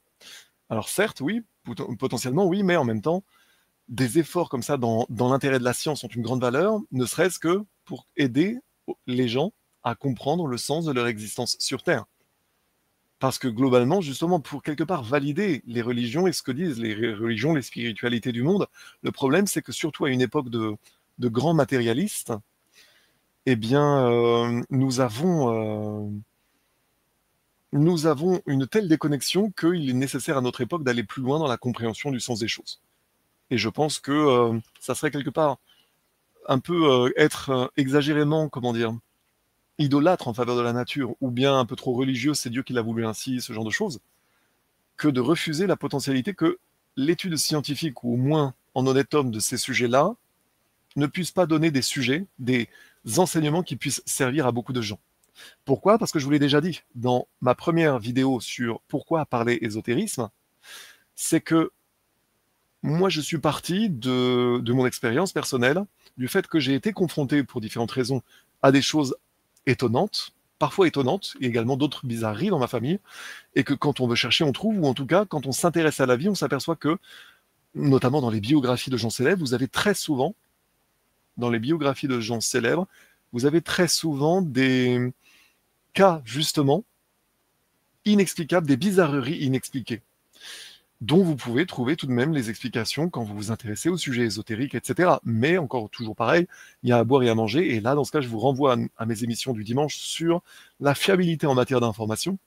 Alors certes, oui, potentiellement oui, mais en même temps, des efforts comme ça dans l'intérêt de la science ont une grande valeur, ne serait-ce que pour aider les gens à comprendre le sens de leur existence sur Terre. Parce que globalement, justement, pour quelque part valider les religions et ce que disent les religions, les spiritualités du monde, le problème, c'est que surtout à une époque de grands matérialistes, eh bien, nous avons une telle déconnexion qu'il est nécessaire à notre époque d'aller plus loin dans la compréhension du sens des choses. Et je pense que ça serait quelque part un peu être exagérément, comment dire, idolâtre en faveur de la nature, ou bien un peu trop religieux, c'est Dieu qui l'a voulu ainsi, ce genre de choses, que de refuser la potentialité que l'étude scientifique, ou au moins en honnête homme de ces sujets-là, ne puisse pas donner des sujets, des enseignements qui puissent servir à beaucoup de gens. Pourquoi? Parce que je vous l'ai déjà dit dans ma première vidéo sur pourquoi parler ésotérisme, c'est que moi je suis parti de mon expérience personnelle, du fait que j'ai été confronté pour différentes raisons à des choses étonnantes, parfois étonnantes, et également d'autres bizarreries dans ma famille, et que quand on veut chercher, on trouve, ou en tout cas, quand on s'intéresse à la vie, on s'aperçoit que, notamment dans les biographies de gens célèbres, vous avez très souvent, dans les biographies de gens célèbres, vous avez très souvent des cas, justement, inexplicables, des bizarreries inexpliquées, dont vous pouvez trouver tout de même les explications quand vous vous intéressez au sujet ésotérique, etc. Mais encore toujours pareil, il y a à boire et à manger, et là, dans ce cas, je vous renvoie à mes émissions du dimanche sur la fiabilité en matière d'information.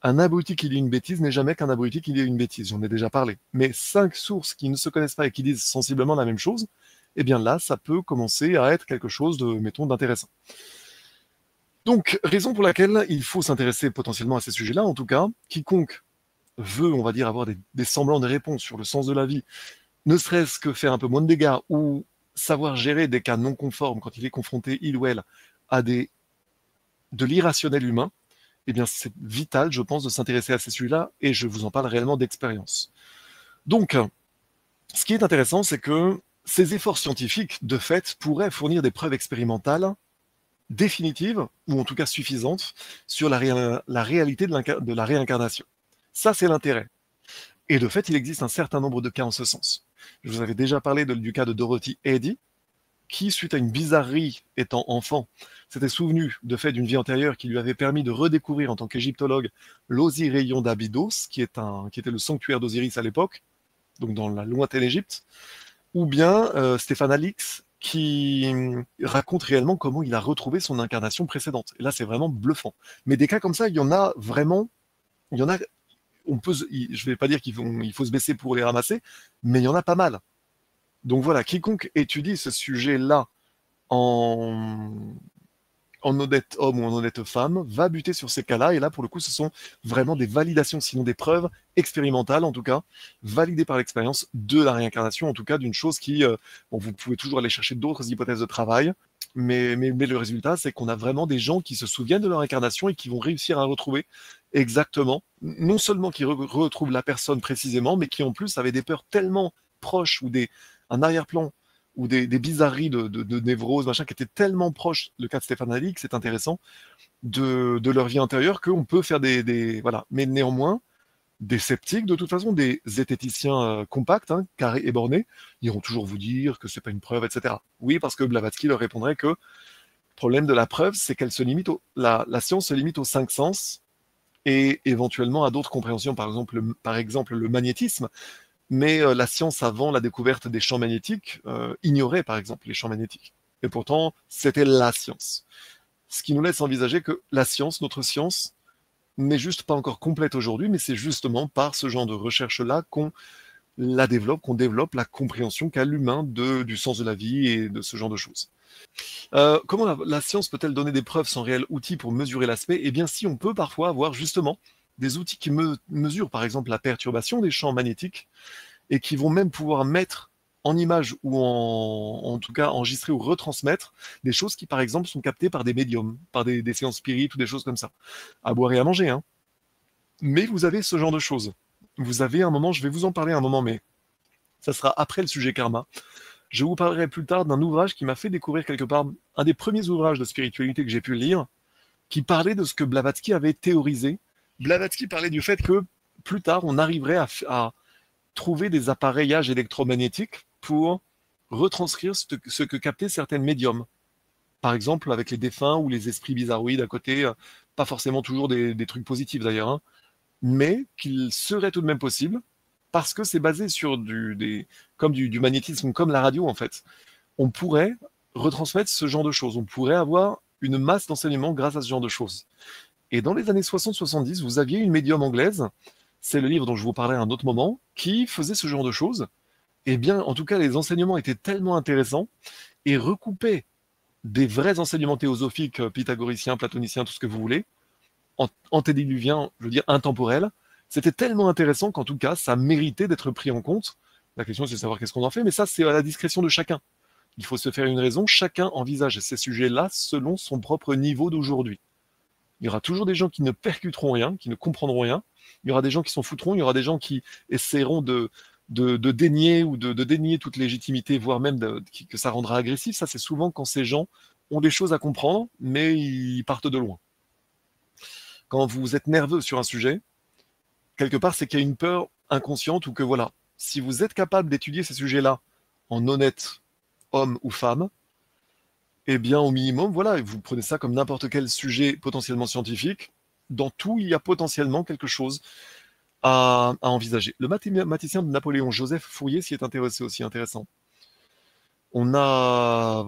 Un abruti qui dit une bêtise n'est jamais qu'un abruti qui dit une bêtise, j'en ai déjà parlé. Mais 5 sources qui ne se connaissent pas et qui disent sensiblement la même chose, eh bien là, ça peut commencer à être quelque chose de, mettons, d'intéressant. Donc, raison pour laquelle il faut s'intéresser potentiellement à ces sujets-là, en tout cas, quiconque veut, on va dire, avoir des semblants de réponses sur le sens de la vie, ne serait-ce que faire un peu moins de dégâts ou savoir gérer des cas non conformes quand il est confronté, il ou elle, à de l'irrationnel humain, eh bien, c'est vital, je pense, de s'intéresser à ces sujets-là, et je vous en parle réellement d'expérience. Donc, ce qui est intéressant, c'est que ces efforts scientifiques, de fait, pourraient fournir des preuves expérimentales définitives, ou en tout cas suffisantes, sur la réalité de la réincarnation. Ça, c'est l'intérêt. Et de fait, il existe un certain nombre de cas en ce sens. Je vous avais déjà parlé du cas de Dorothy Eddy, qui, suite à une bizarrerie étant enfant, s'était souvenu de fait d'une vie antérieure qui lui avait permis de redécouvrir en tant qu'égyptologue l'Osirion d'Abydos, qui était le sanctuaire d'Osiris à l'époque, donc dans la lointaine Égypte, ou bien Stéphane Alix, qui raconte réellement comment il a retrouvé son incarnation précédente. Et là, c'est vraiment bluffant. Mais des cas comme ça, il y en a vraiment, il y en a, je ne vais pas dire il faut se baisser pour les ramasser, mais il y en a pas mal. Donc voilà, quiconque étudie ce sujet-là en, en honnête homme ou en honnête femme va buter sur ces cas-là. Et là, pour le coup, ce sont vraiment des validations, sinon des preuves expérimentales, en tout cas, validées par l'expérience de la réincarnation, en tout cas, d'une chose qui, bon, vous pouvez toujours aller chercher d'autres hypothèses de travail, mais le résultat, c'est qu'on a vraiment des gens qui se souviennent de leur incarnation et qui vont réussir à retrouver exactement, non seulement qui retrouvent la personne précisément, mais qui en plus avaient des peurs tellement proches ou un arrière-plan ou des bizarreries de névrose, machin, qui étaient tellement proches, le cas de Stéphane Alix, c'est intéressant, de leur vie intérieure, qu'on peut faire voilà. Mais néanmoins, des sceptiques, de toute façon, des zététiciens compacts, hein, carrés et bornés, iront toujours vous dire que c'est pas une preuve, etc. Oui, parce que Blavatsky leur répondrait que le problème de la preuve, c'est qu'elle se limite la science se limite aux 5 sens et éventuellement à d'autres compréhensions, par exemple le magnétisme. Mais la science avant la découverte des champs magnétiques ignorait par exemple les champs magnétiques. Et pourtant, c'était la science. Ce qui nous laisse envisager que la science, notre science, n'est juste pas encore complète aujourd'hui, mais c'est justement par ce genre de recherche-là qu'on qu'on développe la compréhension qu'a l'humain du sens de la vie et de ce genre de choses. Comment la science peut-elle donner des preuves sans réel outil pour mesurer l'aspect? Eh bien, si on peut parfois avoir justement des outils qui mesurent par exemple la perturbation des champs magnétiques et qui vont même pouvoir mettre en image ou en tout cas enregistrer ou retransmettre des choses qui par exemple sont captées par des médiums, par des séances spirites ou des choses comme ça. À boire et à manger, hein. Mais vous avez ce genre de choses. Vous avez un moment, je vais vous en parler un moment, mais ça sera après le sujet karma. Je vous parlerai plus tard d'un ouvrage qui m'a fait découvrir quelque part un des premiers ouvrages de spiritualité que j'ai pu lire, qui parlait de ce que Blavatsky avait théorisé. Blavatsky parlait du fait que plus tard, on arriverait à trouver des appareillages électromagnétiques pour retranscrire ce que captaient certaines médiums. Par exemple, avec les défunts ou les esprits bizarroïdes à côté, pas forcément toujours des trucs positifs d'ailleurs, hein, mais qu'il serait tout de même possible, parce que c'est basé sur comme du magnétisme, comme la radio en fait. On pourrait retransmettre ce genre de choses, on pourrait avoir une masse d'enseignements grâce à ce genre de choses. Et dans les années 60-70, vous aviez une médium anglaise, c'est le livre dont je vous parlais à un autre moment, qui faisait ce genre de choses. Eh bien, en tout cas, les enseignements étaient tellement intéressants et recoupaient des vrais enseignements théosophiques, pythagoriciens, platoniciens, tout ce que vous voulez, antédiluviens, je veux dire intemporels. C'était tellement intéressant qu'en tout cas, ça méritait d'être pris en compte. La question, c'est de savoir qu'est-ce qu'on en fait, mais ça, c'est à la discrétion de chacun. Il faut se faire une raison. Chacun envisage ces sujets-là selon son propre niveau d'aujourd'hui. Il y aura toujours des gens qui ne percuteront rien, qui ne comprendront rien. Il y aura des gens qui s'en foutront. Il y aura des gens qui essaieront de dénier ou de dénier toute légitimité, voire même que ça rendra agressif. Ça, c'est souvent quand ces gens ont des choses à comprendre, mais ils partent de loin. Quand vous êtes nerveux sur un sujet, quelque part, c'est qu'il y a une peur inconsciente ou que voilà, si vous êtes capable d'étudier ces sujets-là en honnête homme ou femme, eh bien, au minimum, voilà, vous prenez ça comme n'importe quel sujet potentiellement scientifique. Dans tout, il y a potentiellement quelque chose à envisager. Le mathématicien de Napoléon, Joseph Fourier, s'y est intéressé aussi, intéressant. Voilà,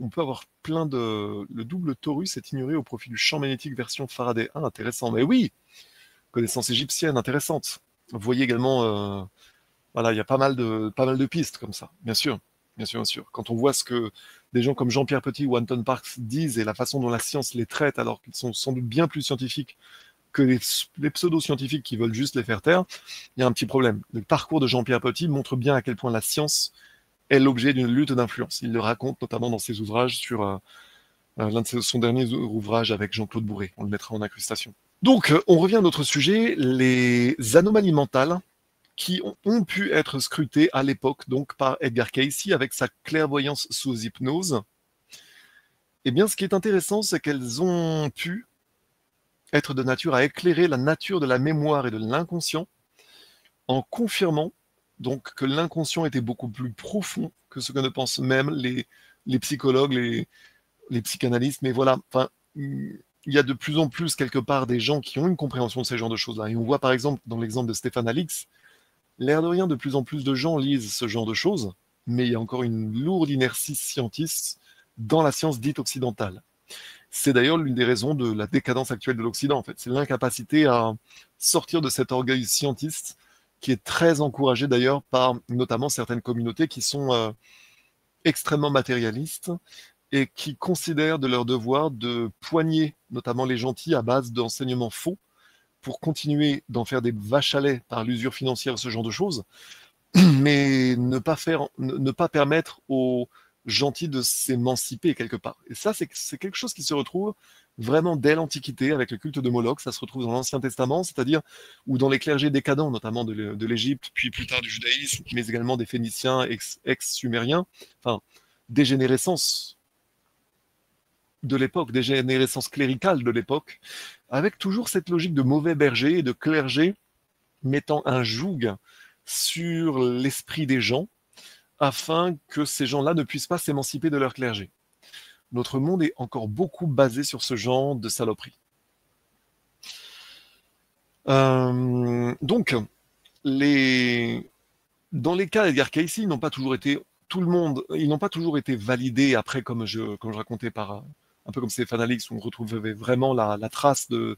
on peut avoir le double torus est ignoré au profit du champ magnétique version Faraday. Ah, intéressant. Mais oui, connaissance égyptienne, intéressante. Vous voyez également, voilà, il y a pas mal de pistes comme ça, bien sûr. bien sûr, bien sûr. Quand on voit ce que des gens comme Jean-Pierre Petit ou Anton Parks disent et la façon dont la science les traite, alors qu'ils sont sans doute bien plus scientifiques que les pseudo-scientifiques qui veulent juste les faire taire, il y a un petit problème. Le parcours de Jean-Pierre Petit montre bien à quel point la science est l'objet d'une lutte d'influence. Il le raconte notamment dans ses ouvrages sur l'un de son dernier ouvrage avec Jean-Claude Bourré. On le mettra en incrustation. Donc, on revient à notre sujet, les anomalies mentales qui ont pu être scrutées à l'époque donc par Edgar Cayce avec sa clairvoyance sous hypnose. Eh bien, ce qui est intéressant, c'est qu'elles ont pu être de nature à éclairer la nature de la mémoire et de l'inconscient en confirmant donc que l'inconscient était beaucoup plus profond que ce que ne pensent même les psychologues, les psychanalystes. Mais voilà, enfin, il y a de plus en plus quelque part des gens qui ont une compréhension de ces genres de choses-là. Et on voit par exemple dans l'exemple de Stéphane Alix, l'air de rien, de plus en plus de gens lisent ce genre de choses, mais il y a encore une lourde inertie scientiste dans la science dite occidentale. C'est d'ailleurs l'une des raisons de la décadence actuelle de l'Occident, en fait. C'est l'incapacité à sortir de cet orgueil scientiste qui est très encouragé d'ailleurs par notamment certaines communautés qui sont extrêmement matérialistes et qui considèrent de leur devoir de poigner notamment les gentils à base d'enseignements faux pour continuer d'en faire des vaches à lait par l'usure financière, ce genre de choses, mais ne pas permettre aux gentils de s'émanciper quelque part. Et ça, c'est quelque chose qui se retrouve vraiment dès l'Antiquité avec le culte de Moloch. Ça se retrouve dans l'Ancien Testament, c'est-à-dire ou dans les clergés décadents, notamment de l'Égypte, puis plus tard du judaïsme, mais également des Phéniciens, ex-sumériens, enfin, dégénérescence de l'époque, dégénérescence cléricale de l'époque, avec toujours cette logique de mauvais berger et de clergé mettant un joug sur l'esprit des gens afin que ces gens-là ne puissent pas s'émanciper de leur clergé. Notre monde est encore beaucoup basé sur ce genre de saloperie. Donc, dans les cas d'Edgar Cayce, ils n'ont pas toujours été ils n'ont pas toujours été validés après, comme je racontais par un peu comme Stéphane Alix, où on retrouvait vraiment la trace de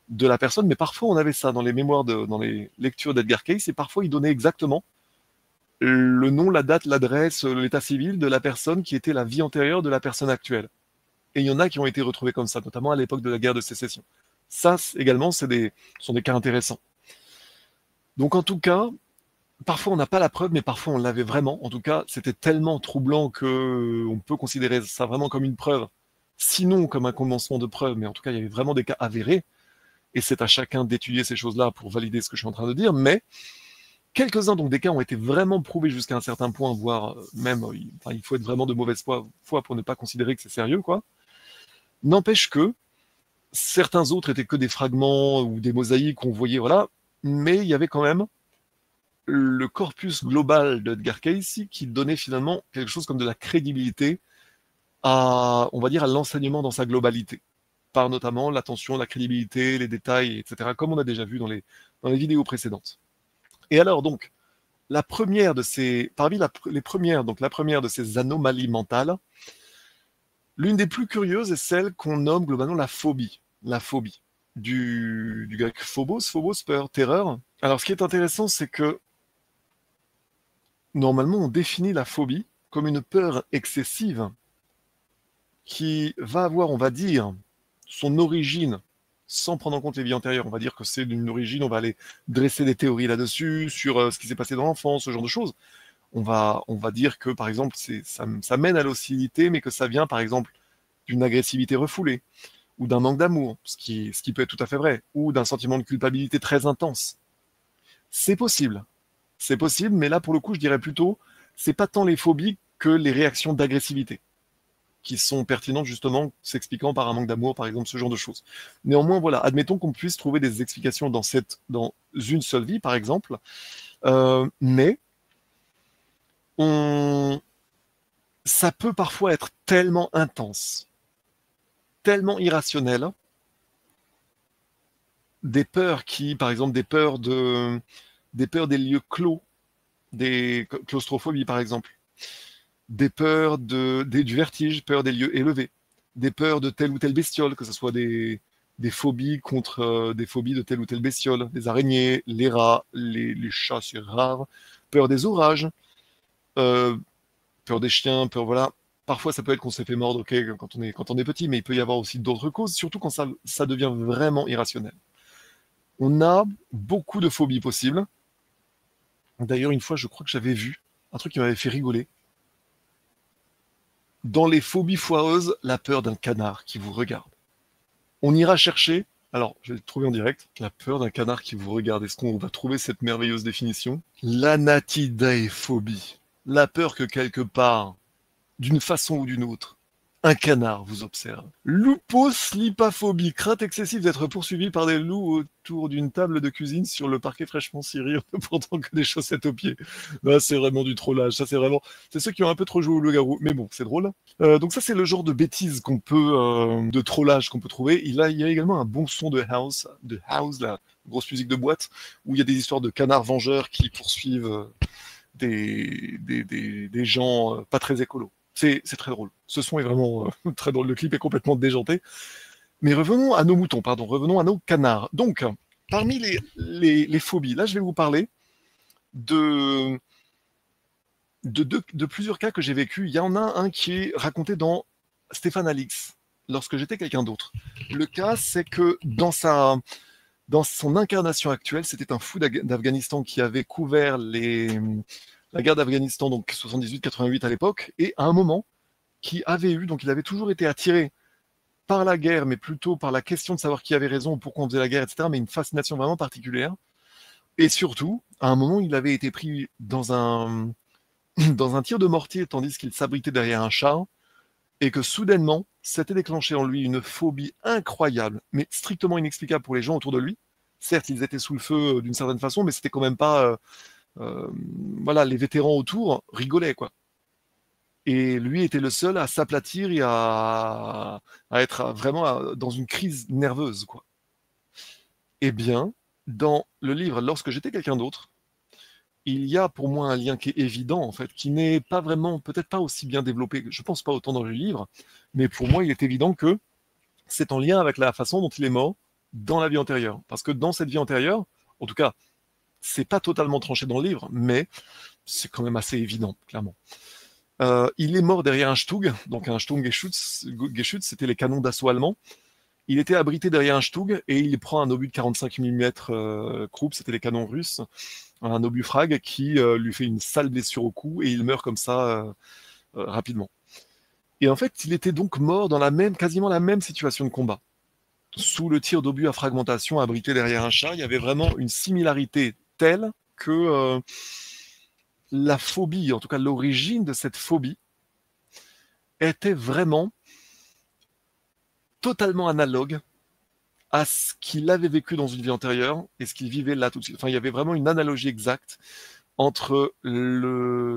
la personne, mais parfois on avait ça dans les mémoires, dans les lectures d'Edgar Cayce, et parfois il donnait exactement le nom, la date, l'adresse, l'état civil de la personne qui était la vie antérieure de la personne actuelle. Et il y en a qui ont été retrouvés comme ça, notamment à l'époque de la guerre de sécession. Ça également, sont des cas intéressants. Donc en tout cas, parfois on n'a pas la preuve, mais parfois on l'avait vraiment. En tout cas, c'était tellement troublant qu'on peut considérer ça vraiment comme une preuve, sinon comme un commencement de preuve, mais en tout cas il y avait vraiment des cas avérés, et c'est à chacun d'étudier ces choses-là pour valider ce que je suis en train de dire, mais quelques-uns, donc des cas ont été vraiment prouvés jusqu'à un certain point, voire même, il faut être vraiment de mauvaise foi pour ne pas considérer que c'est sérieux, quoi. N'empêche que certains autres étaient que des fragments ou des mosaïques qu'on voyait, voilà, mais il y avait quand même le corpus global d'Edgar Cayce qui donnait finalement quelque chose comme de la crédibilité on va dire, à l'enseignement dans sa globalité, par notamment l'attention, la crédibilité, les détails, etc., comme on a déjà vu dans les vidéos précédentes. Et alors donc, la première de ces, parmi les premières, donc la première de ces anomalies mentales, l'une des plus curieuses est celle qu'on nomme globalement la phobie. La phobie. Du grec phobos, peur, terreur. Alors ce qui est intéressant, c'est que normalement on définit la phobie comme une peur excessive qui va avoir, on va dire, son origine, sans prendre en compte les vies antérieures. On va dire que c'est d'une origine, on va aller dresser des théories là-dessus, sur ce qui s'est passé dans l'enfance, ce genre de choses. On va dire que, par exemple, ça mène à l'hostilité, mais que ça vient, par exemple, d'une agressivité refoulée, ou d'un manque d'amour, ce qui peut être tout à fait vrai, ou d'un sentiment de culpabilité très intense. C'est possible. C'est possible, mais là, pour le coup, je dirais plutôt, c'est pas tant les phobies que les réactions d'agressivité qui sont pertinentes justement, s'expliquant par un manque d'amour, par exemple, ce genre de choses. Néanmoins, voilà, admettons qu'on puisse trouver des explications dans une seule vie, par exemple, mais ça peut parfois être tellement intense, tellement irrationnel, des peurs par exemple, des peurs des lieux clos, des claustrophobies, par exemple, des peurs du vertige, peur des lieux élevés, des peurs de telle ou telle bestiole, que ce soit des phobies contre des phobies de telle ou telle bestiole, les araignées, les rats, les chats, c'est rare, peur des orages, peur des chiens, peur, voilà. Parfois, ça peut être qu'on s'est fait mordre, ok, quand on est petit, mais il peut y avoir aussi d'autres causes, surtout quand ça devient vraiment irrationnel. On a beaucoup de phobies possibles. D'ailleurs, une fois, je crois que j'avais vu un truc qui m'avait fait rigoler. Dans les phobies foireuses, la peur d'un canard qui vous regarde. On ira chercher, alors je vais le trouver en direct, la peur d'un canard qui vous regarde. Est-ce qu'on va trouver cette merveilleuse définition? L'anatidaephobie. La peur que quelque part, d'une façon ou d'une autre, un canard vous observe. Louposlipaphobie, crainte excessive d'être poursuivi par des loups autour d'une table de cuisine sur le parquet fraîchement ciré, en ne portant que des chaussettes aux pieds. Là, c'est vraiment du trollage. Ça, c'est ceux qui ont un peu trop joué au loup-garou. Mais bon, c'est drôle. Donc ça, c'est le genre de bêtises de trollage qu'on peut trouver. Il y a également un bon son de house, la grosse musique de boîte, où il y a des histoires de canards vengeurs qui poursuivent des gens pas très écolos. C'est très drôle. Ce son est vraiment très drôle. Le clip est complètement déjanté. Mais revenons à nos moutons, pardon. Revenons à nos canards. Donc, parmi les phobies, là, je vais vous parler de plusieurs cas que j'ai vécus. Il y en a un qui est raconté dans Stéphane Alix, lorsque j'étais quelqu'un d'autre. Le cas, c'est que dans son incarnation actuelle, c'était un fou d'Afghanistan qui avait couvert la guerre d'Afghanistan, donc 78-88 à l'époque, et à un moment, il avait toujours été attiré par la guerre, mais plutôt par la question de savoir qui avait raison ou pourquoi on faisait la guerre, etc., mais une fascination vraiment particulière. Et surtout, à un moment, il avait été pris dans un tir de mortier, tandis qu'il s'abritait derrière un char, et que soudainement, s'était déclenché en lui une phobie incroyable, mais strictement inexplicable pour les gens autour de lui. Certes, ils étaient sous le feu d'une certaine façon, mais c'était quand même pas... voilà, les vétérans autour rigolaient, quoi. Et lui était le seul à s'aplatir et à être vraiment dans une crise nerveuse, quoi. Eh bien, dans le livre Lorsque j'étais quelqu'un d'autre, il y a pour moi un lien qui est évident, en fait, qui n'est pas vraiment, peut-être pas aussi bien développé, je pense pas autant dans le livre, mais pour moi, il est évident que c'est en lien avec la façon dont il est mort dans la vie antérieure. Parce que dans cette vie antérieure, en tout cas, c'est pas totalement tranché dans le livre, mais c'est quand même assez évident, clairement. Il est mort derrière un Stug, donc un Sturmgeschütz, c'était les canons d'assaut allemands. Il était abrité derrière un Stug et il prend un obus de 45 mm Krupp, c'était les canons russes, un obus frag qui lui fait une sale blessure au cou et il meurt comme ça rapidement. Et en fait, il était donc mort dans quasiment la même situation de combat. Sous le tir d'obus à fragmentation abrité derrière un char, il y avait vraiment une similarité telle que la phobie, en tout cas l'origine de cette phobie, était vraiment totalement analogue à ce qu'il avait vécu dans une vie antérieure et ce qu'il vivait là tout de suite. Enfin, il y avait vraiment une analogie exacte entre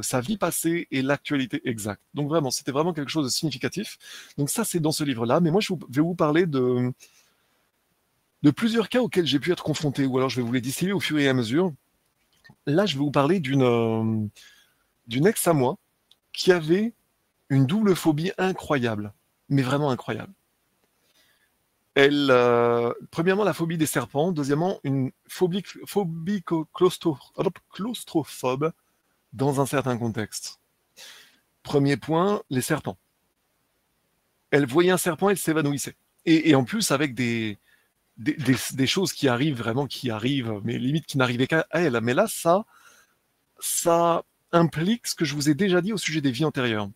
sa vie passée et l'actualité exacte. Donc vraiment, c'était vraiment quelque chose de significatif. Donc ça, c'est dans ce livre-là. Mais moi, je vais vous parler de plusieurs cas auxquels j'ai pu être confronté, ou alors je vais vous les distiller au fur et à mesure. Là, je vais vous parler d'une ex à moi qui avait une double phobie incroyable, mais vraiment incroyable. Premièrement, la phobie des serpents. Deuxièmement, une phobie claustrophobe dans un certain contexte. Premier point, les serpents. Elle voyait un serpent, elle s'évanouissait. Et en plus, avec des choses qui arrivent, mais limite qui n'arrivaient qu'à elle. Mais là, ça implique ce que je vous ai déjà dit au sujet des vies antérieures.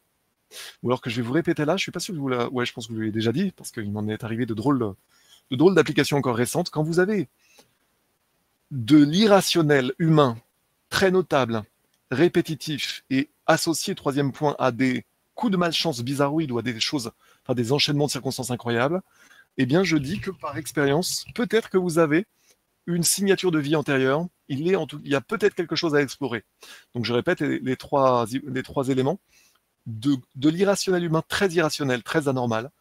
Ou alors que je vais vous répéter là, je suis pas sûr que ouais, je pense que vous l'avez déjà dit, parce qu'il m'en est arrivé de drôles d'applications encore récentes. Quand vous avez de l'irrationnel humain très notable, répétitif et associé, troisième point, à des coups de malchance bizarroïdes ou à des enchaînements de circonstances incroyables, eh bien je dis que par expérience, peut-être que vous avez une signature de vie antérieure, il y a peut-être quelque chose à explorer. Donc je répète les trois éléments. De l'irrationnel humain très irrationnel, très anormal,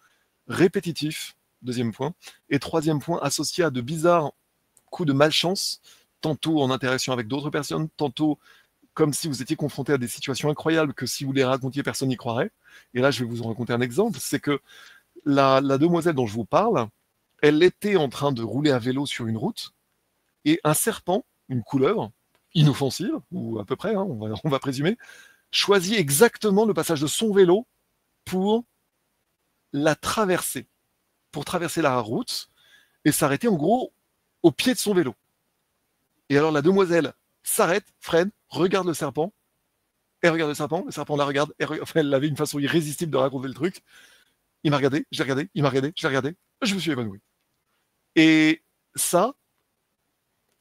répétitif, deuxième point, et troisième point, associé à de bizarres coups de malchance, tantôt en interaction avec d'autres personnes, tantôt comme si vous étiez confronté à des situations incroyables que si vous les racontiez, personne n'y croirait. Et là, je vais vous en raconter un exemple, c'est que la demoiselle dont je vous parle, elle était en train de rouler à vélo sur une route, et un serpent, une couleuvre, inoffensive, ou à peu près, hein, on va présumer, choisit exactement le passage de son vélo pour la traverser, pour traverser la route et s'arrêter en gros au pied de son vélo. Et alors la demoiselle s'arrête, freine, regarde le serpent, elle regarde le serpent la regarde, enfin, elle avait une façon irrésistible de raconter le truc. Il m'a regardé, je l'ai regardé, il m'a regardé, je l'ai regardé, je me suis évanoui. Et ça,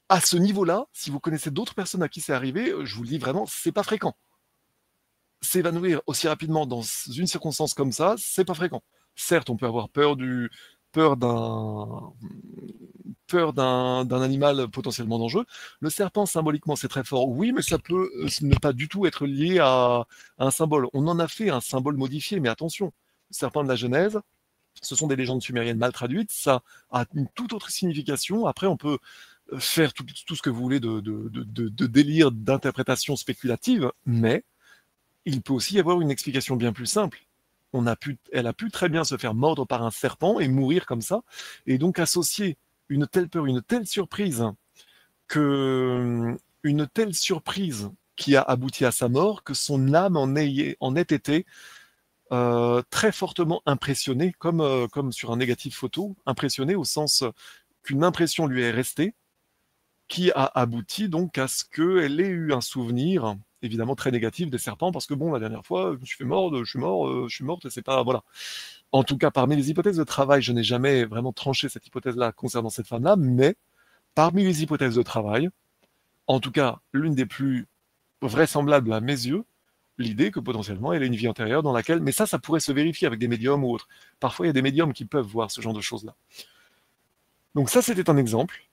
à ce niveau-là, si vous connaissez d'autres personnes à qui c'est arrivé, je vous le dis vraiment, c'est pas fréquent. S'évanouir aussi rapidement dans une circonstance comme ça, c'est pas fréquent. Certes, on peut avoir peur d'un animal potentiellement dangereux. Le serpent, symboliquement, c'est très fort. Oui, mais ça peut ne pas du tout être lié à un symbole. On en a fait un symbole modifié, mais attention, le serpent de la Genèse, ce sont des légendes sumériennes mal traduites, ça a une toute autre signification. Après, on peut faire tout ce que vous voulez de délire, d'interprétation spéculative, mais il peut aussi y avoir une explication bien plus simple. Elle a pu très bien se faire mordre par un serpent et mourir comme ça, et donc associer une telle peur, une telle surprise, qui a abouti à sa mort, que son âme en ait été très fortement impressionnée, comme sur un négatif photo, impressionnée au sens qu'une impression lui est restée, qui a abouti donc à ce qu'elle ait eu un souvenir évidemment très négatif des serpents, parce que bon, la dernière fois, je me suis fait mordre, je suis morte, et c'est pas, voilà. En tout cas, parmi les hypothèses de travail, je n'ai jamais vraiment tranché cette hypothèse-là concernant cette femme-là, mais parmi les hypothèses de travail, en tout cas, l'une des plus vraisemblables à mes yeux, l'idée que potentiellement elle a une vie antérieure dans laquelle, mais ça pourrait se vérifier avec des médiums ou autres. Parfois, il y a des médiums qui peuvent voir ce genre de choses-là. Donc ça, c'était un exemple.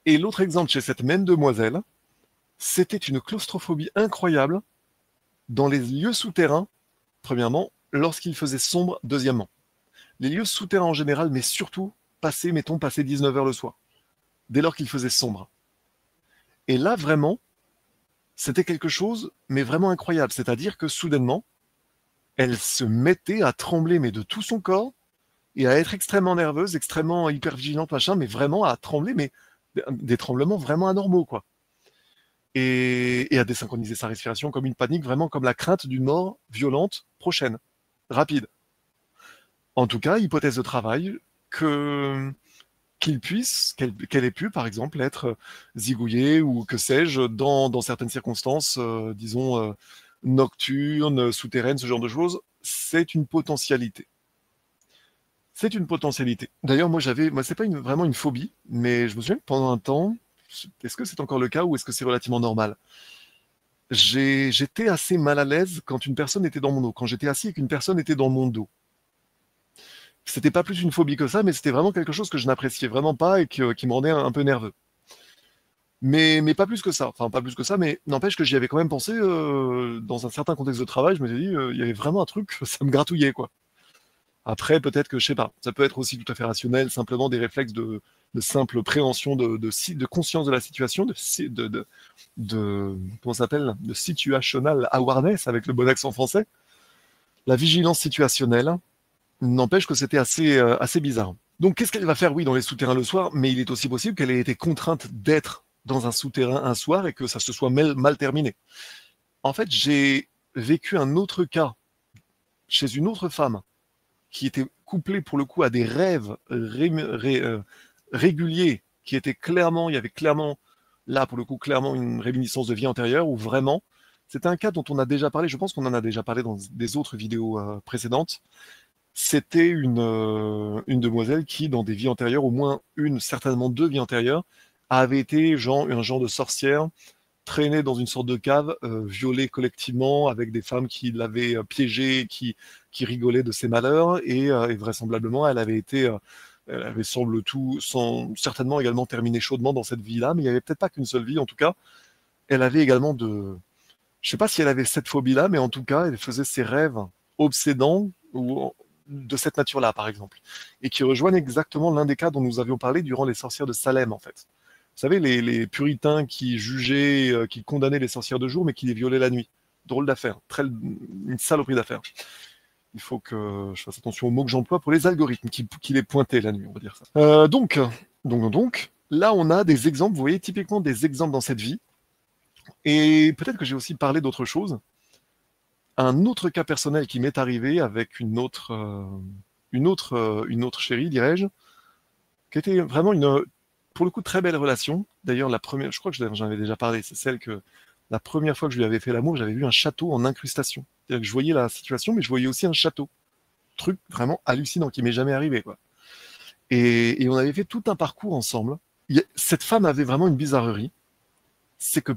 Et l'autre exemple chez cette même demoiselle, c'était une claustrophobie incroyable dans les lieux souterrains, premièrement, lorsqu'il faisait sombre, deuxièmement. Les lieux souterrains en général, mais surtout, passer 19h le soir, dès lors qu'il faisait sombre. Et là, vraiment, c'était quelque chose, mais vraiment incroyable. C'est-à-dire que soudainement, elle se mettait à trembler, mais de tout son corps, et à être extrêmement nerveuse, extrêmement hyper vigilante, machin, mais vraiment à trembler, mais des tremblements vraiment anormaux, quoi. Et à désynchroniser sa respiration comme une panique, vraiment comme la crainte d'une mort violente, prochaine, rapide. En tout cas, hypothèse de travail, qu'elle ait pu, par exemple, être zigouillée ou que sais-je, dans certaines circonstances, disons, nocturnes, souterraines, ce genre de choses, c'est une potentialité. C'est une potentialité. D'ailleurs, moi, c'est pas vraiment une phobie, mais je me souviens que pendant un temps, est-ce que c'est encore le cas ou est-ce que c'est relativement normal? J'étais assez mal à l'aise quand une personne était dans mon dos, quand j'étais assis et qu'une personne était dans mon dos. C'était pas plus une phobie que ça, mais c'était vraiment quelque chose que je n'appréciais vraiment pas et qui me rendait un peu nerveux. Mais pas plus que ça. Enfin, pas plus que ça, mais n'empêche que j'y avais quand même pensé dans un certain contexte de travail. Je me suis dit, il y avait vraiment un truc, ça me gratouillait, quoi. Après, peut-être que, je sais pas, ça peut être aussi tout à fait rationnel, simplement des réflexes de simple préhension, de conscience de la situation, comment ça s'appelle, de situational awareness, avec le bon accent français. La vigilance situationnelle, n'empêche que c'était assez bizarre. Donc, qu'est-ce qu'elle va faire, oui, dans les souterrains le soir, mais il est aussi possible qu'elle ait été contrainte d'être dans un souterrain un soir et que ça se soit mal terminé. En fait, j'ai vécu un autre cas chez une autre femme qui était couplée pour le coup à des rêves réguliers, qui étaient clairement, il y avait clairement, là pour le coup, clairement une réminiscence de vie antérieure, où vraiment, c'était un cas dont on a déjà parlé, je pense qu'on en a déjà parlé dans des autres vidéos précédentes. C'était une demoiselle qui, dans des vies antérieures, au moins une, certainement deux vies antérieures, avait été un genre de sorcière, traînée dans une sorte de cave, violée collectivement, avec des femmes qui l'avaient piégée, qui rigolaient de ses malheurs, et vraisemblablement, elle avait certainement également terminé chaudement dans cette vie-là, mais il n'y avait peut-être pas qu'une seule vie, en tout cas. Elle avait également je sais pas si elle avait cette phobie-là, mais en tout cas, elle faisait ses rêves obsédants, ou de cette nature-là, par exemple, et qui rejoignent exactement l'un des cas dont nous avions parlé durant les sorcières de Salem, en fait. Vous savez, les puritains qui jugeaient, qui condamnaient les sorcières de jour, mais qui les violaient la nuit. Drôle d'affaire, une saloperie d'affaire. Il faut que je fasse attention aux mots que j'emploie pour les algorithmes qui les pointaient la nuit, on va dire ça. Donc, là, on a des exemples, vous voyez, typiquement des exemples dans cette vie. Et peut-être que j'ai aussi parlé d'autre chose. Un autre cas personnel qui m'est arrivé avec une autre chérie, dirais-je, qui était vraiment pour le coup, très belle relation. D'ailleurs, la première, je crois que j'en avais déjà parlé, c'est celle que la première fois que je lui avais fait l'amour, j'avais vu un château en incrustation. C'est-à-dire que je voyais la situation, mais je voyais aussi un château. Truc vraiment hallucinant qui m'est jamais arrivé, quoi. Et on avait fait tout un parcours ensemble. Cette femme avait vraiment une bizarrerie. C'est que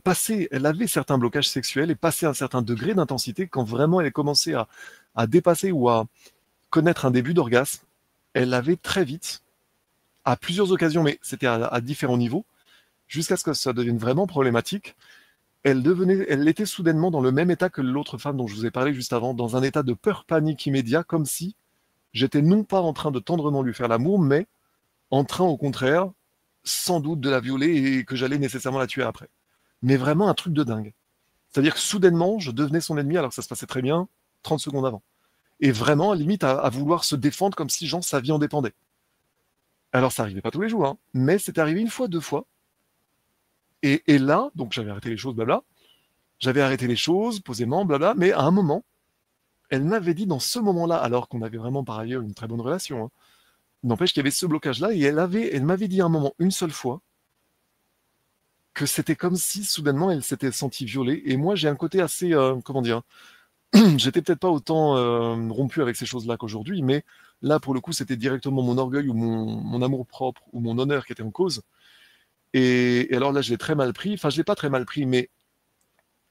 elle avait certains blocages sexuels et passé un certain degré d'intensité, quand vraiment elle commençait à dépasser ou à connaître un début d'orgasme, elle avait très vite, à plusieurs occasions, mais c'était à différents niveaux, jusqu'à ce que ça devienne vraiment problématique. Elle était soudainement dans le même état que l'autre femme dont je vous ai parlé juste avant, dans un état de peur panique immédiat, comme si j'étais non pas en train de tendrement lui faire l'amour, mais en train, au contraire, sans doute de la violer et que j'allais nécessairement la tuer après. Mais vraiment un truc de dingue. C'est-à-dire que soudainement, je devenais son ennemi alors que ça se passait très bien 30 secondes avant. Et vraiment, à la limite, à vouloir se défendre comme si, genre, sa vie en dépendait. Alors, ça arrivait pas tous les jours, hein, mais c'est arrivé une fois, deux fois. Et là, donc j'avais arrêté les choses, blabla. J'avais arrêté les choses, posément, blabla. Mais à un moment, elle m'avait dit dans ce moment-là, alors qu'on avait vraiment par ailleurs une très bonne relation, hein, n'empêche qu'il y avait ce blocage-là, et elle m'avait dit à un moment, une seule fois, que c'était comme si soudainement elle s'était sentie violée. Et moi, j'ai un côté assez, comment dire, j'étais peut-être pas autant rompu avec ces choses-là qu'aujourd'hui, mais là, pour le coup, c'était directement mon orgueil ou mon amour-propre ou mon honneur qui était en cause. Et alors là, je l'ai très mal pris. Enfin, je l'ai pas très mal pris, mais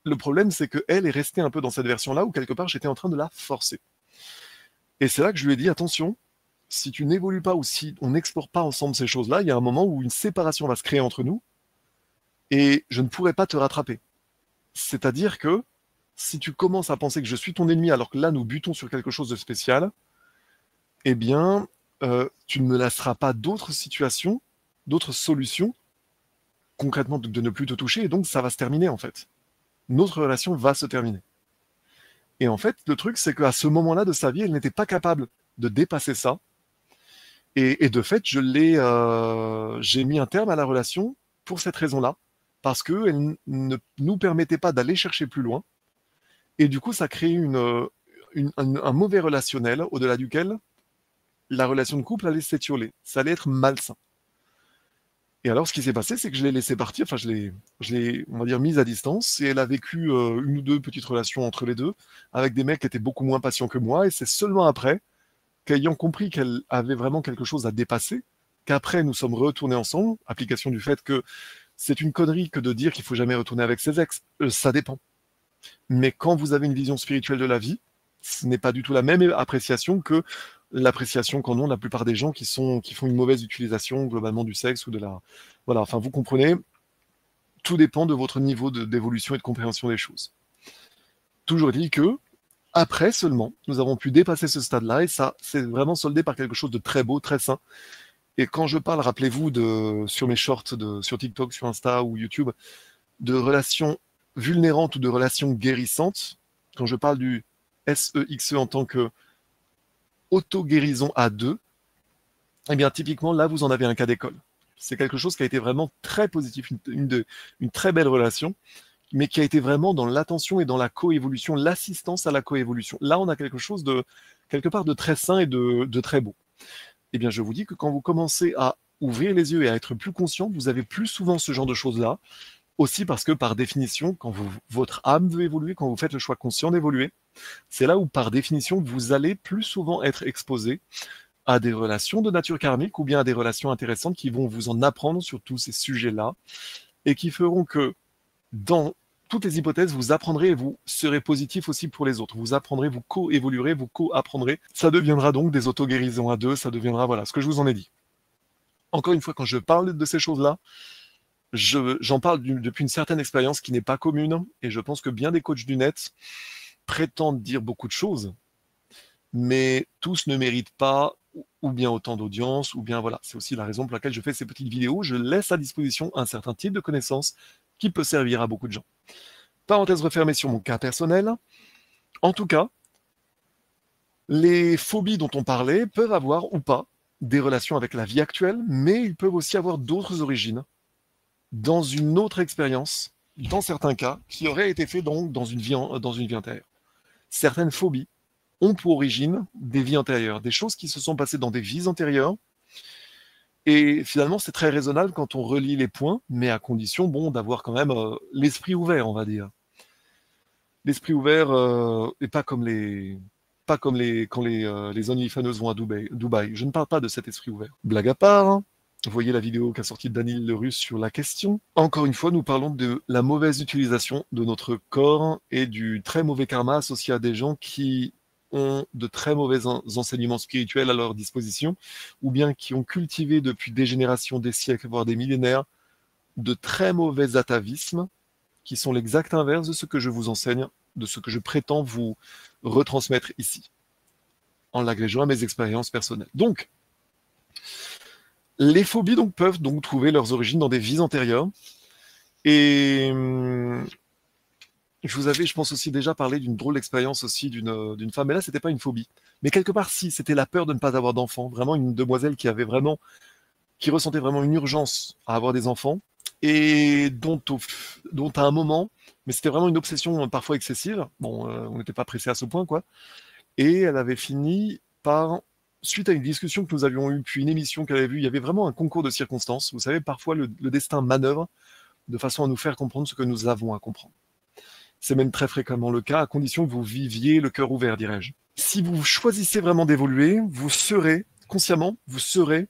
le problème, c'est qu'elle est restée un peu dans cette version-là où quelque part, j'étais en train de la forcer. Et c'est là que je lui ai dit, attention, si tu n'évolues pas ou si on n'explore pas ensemble ces choses-là, il y a un moment où une séparation va se créer entre nous et je ne pourrai pas te rattraper. C'est-à-dire que si tu commences à penser que je suis ton ennemi alors que là, nous butons sur quelque chose de spécial, eh bien, tu ne me laisseras pas d'autres situations, d'autres solutions, concrètement de ne plus te toucher, et donc ça va se terminer en fait. Notre relation va se terminer. Et en fait, le truc, c'est qu'à ce moment-là de sa vie, elle n'était pas capable de dépasser ça. Et de fait, j'ai mis un terme à la relation pour cette raison-là, parce qu'elle ne nous permettait pas d'aller chercher plus loin. Et du coup, ça crée un mauvais relationnel au-delà duquel la relation de couple allait s'étioler. Ça allait être malsain. Et alors, ce qui s'est passé, c'est que je l'ai laissé partir, enfin, on va dire, mise à distance, et elle a vécu une ou deux petites relations entre les deux, avec des mecs qui étaient beaucoup moins patients que moi, et c'est seulement après, qu'ayant compris qu'elle avait vraiment quelque chose à dépasser, qu'après nous sommes retournés ensemble, application du fait que c'est une connerie que de dire qu'il faut jamais retourner avec ses ex, ça dépend. Mais quand vous avez une vision spirituelle de la vie, ce n'est pas du tout la même appréciation que l'appréciation qu'en ont la plupart des gens qui font une mauvaise utilisation globalement du sexe ou de la... Voilà, enfin vous comprenez, tout dépend de votre niveau d'évolution et de compréhension des choses. Toujours dit que, après seulement, nous avons pu dépasser ce stade-là et ça, c'est vraiment soldé par quelque chose de très beau, très sain. Et quand je parle, rappelez-vous, sur mes shorts, sur TikTok, sur Insta ou YouTube, de relations vulnérantes ou de relations guérissantes, quand je parle du SEXE en tant que auto-guérison à deux, eh bien, typiquement, là, vous en avez un cas d'école. C'est quelque chose qui a été vraiment très positif, une très belle relation, mais qui a été vraiment dans l'attention et dans la coévolution, l'assistance à la coévolution. Là, on a quelque chose de, quelque part, de très sain et de très beau. Eh bien, je vous dis que quand vous commencez à ouvrir les yeux et à être plus conscient, vous avez plus souvent ce genre de choses-là. Aussi parce que, par définition, quand votre âme veut évoluer, quand vous faites le choix conscient d'évoluer, c'est là où, par définition, vous allez plus souvent être exposé à des relations de nature karmique ou bien à des relations intéressantes qui vont vous en apprendre sur tous ces sujets-là et qui feront que, dans toutes les hypothèses, vous apprendrez et vous serez positif aussi pour les autres. Vous apprendrez, vous co-évoluerez, vous co-apprendrez. Ça deviendra donc des auto-guérisons à deux, ça deviendra, voilà, ce que je vous en ai dit. Encore une fois, quand je parle de ces choses-là, j'en parle depuis une certaine expérience qui n'est pas commune, et je pense que bien des coachs du net prétendent dire beaucoup de choses, mais tous ne méritent pas ou bien autant d'audience, ou bien voilà. C'est aussi la raison pour laquelle je fais ces petites vidéos. Je laisse à disposition un certain type de connaissances qui peut servir à beaucoup de gens. Parenthèse refermée sur mon cas personnel. En tout cas, les phobies dont on parlait peuvent avoir ou pas des relations avec la vie actuelle, mais ils peuvent aussi avoir d'autres origines dans une autre expérience, dans certains cas, qui aurait été fait donc dans une vie antérieure. certaines phobies ont pour origine des vies antérieures, des choses qui se sont passées dans des vies antérieures. Et finalement, c'est très raisonnable quand on relie les points, mais à condition, bon, d'avoir quand même l'esprit ouvert, on va dire. L'esprit ouvert, et pas comme quand les OnlyFaneuses vont à Dubaï. Je ne parle pas de cet esprit ouvert. Blague à part, hein. Vous voyez la vidéo qu'a sortie Daniel Le Russe sur la question. Encore une fois, nous parlons de la mauvaise utilisation de notre corps et du très mauvais karma associé à des gens qui ont de très mauvais enseignements spirituels à leur disposition, ou bien qui ont cultivé depuis des générations, des siècles, voire des millénaires, de très mauvais atavismes, qui sont l'exact inverse de ce que je vous enseigne, de ce que je prétends vous retransmettre ici, en l'agrégeant à mes expériences personnelles. Donc, les phobies donc, peuvent donc trouver leurs origines dans des vies antérieures. Et je vous avais, je pense aussi déjà parlé d'une drôle d'expérience aussi d'une femme. Mais là, c'était pas une phobie. Mais quelque part, si, c'était la peur de ne pas avoir d'enfants. Vraiment une demoiselle qui ressentait vraiment une urgence à avoir des enfants et dont à un moment, mais c'était vraiment une obsession parfois excessive. Bon, on n'était pas pressé à ce point, quoi. Et elle avait fini par, suite à une discussion que nous avions eue, puis une émission qu'elle avait vue, il y avait vraiment un concours de circonstances. Vous savez, parfois le destin manœuvre de façon à nous faire comprendre ce que nous avons à comprendre. C'est même très fréquemment le cas, à condition que vous viviez le cœur ouvert, dirais-je. Si vous choisissez vraiment d'évoluer, vous serez, consciemment, vous serez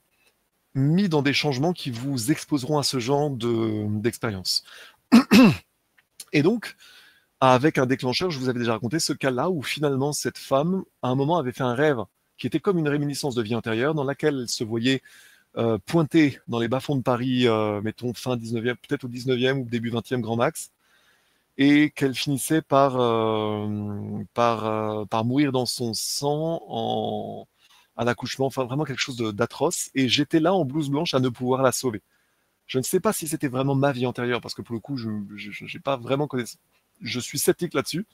mis dans des changements qui vous exposeront à ce genre d'expérience. Et donc, avec un déclencheur, je vous avais déjà raconté ce cas-là où finalement cette femme, à un moment, avait fait un rêve qui était comme une réminiscence de vie antérieure, dans laquelle elle se voyait pointée dans les bas-fonds de Paris, mettons fin 19e, peut-être au 19e ou début 20e grand max, et qu'elle finissait par mourir dans son sang à l'accouchement, enfin vraiment quelque chose d'atroce, et j'étais là en blouse blanche à ne pouvoir la sauver. Je ne sais pas si c'était vraiment ma vie antérieure, parce que pour le coup, je n'ai pas vraiment connaissance. Je suis sceptique là-dessus.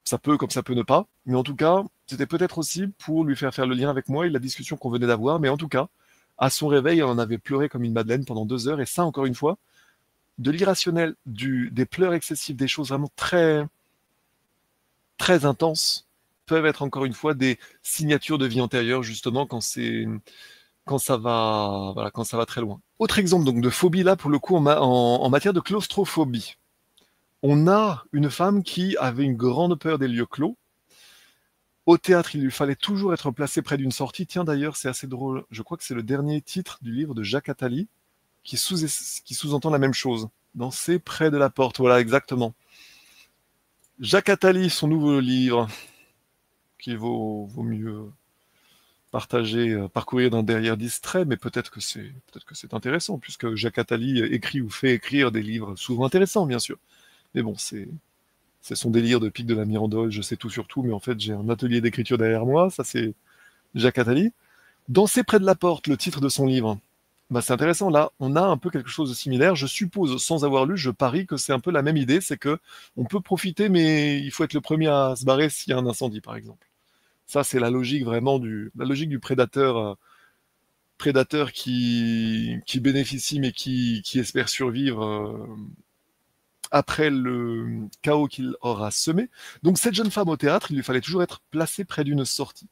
Ça peut comme ça peut ne pas, mais en tout cas, c'était peut-être aussi pour lui faire le lien avec moi et la discussion qu'on venait d'avoir, mais en tout cas, à son réveil, elle en avait pleuré comme une madeleine pendant 2 heures, et ça, encore une fois, de l'irrationnel, des pleurs excessifs, des choses vraiment très, très intenses, peuvent être encore une fois des signatures de vie antérieure, justement, quand ça va, voilà, quand ça va très loin. Autre exemple donc de phobie là, pour le coup, en matière de claustrophobie. On a une femme qui avait une grande peur des lieux clos. Au théâtre, il lui fallait toujours être placé près d'une sortie. Tiens, d'ailleurs, c'est assez drôle. Je crois que c'est le dernier titre du livre de Jacques Attali qui sous-entend la même chose. Danser près de la porte. Voilà, exactement. Jacques Attali, son nouveau livre, qu'il vaut mieux partager, parcourir d'un derrière distrait, mais peut-être que c'est intéressant, puisque Jacques Attali écrit ou fait écrire des livres souvent intéressants, bien sûr. Mais bon, c'est son délire de pic de la Mirandole, je sais tout sur tout, mais en fait, j'ai un atelier d'écriture derrière moi, ça c'est Jacques Attali. Danser près de la porte, le titre de son livre. Bah, c'est intéressant, là, on a un peu quelque chose de similaire. Je suppose, sans avoir lu, je parie que c'est un peu la même idée, c'est que on peut profiter, mais il faut être le premier à se barrer s'il y a un incendie, par exemple. Ça, c'est la logique vraiment la logique du prédateur, qui bénéficie, mais qui espère survivre après le chaos qu'il aura semé. Donc cette jeune femme au théâtre, il lui fallait toujours être placée près d'une sortie.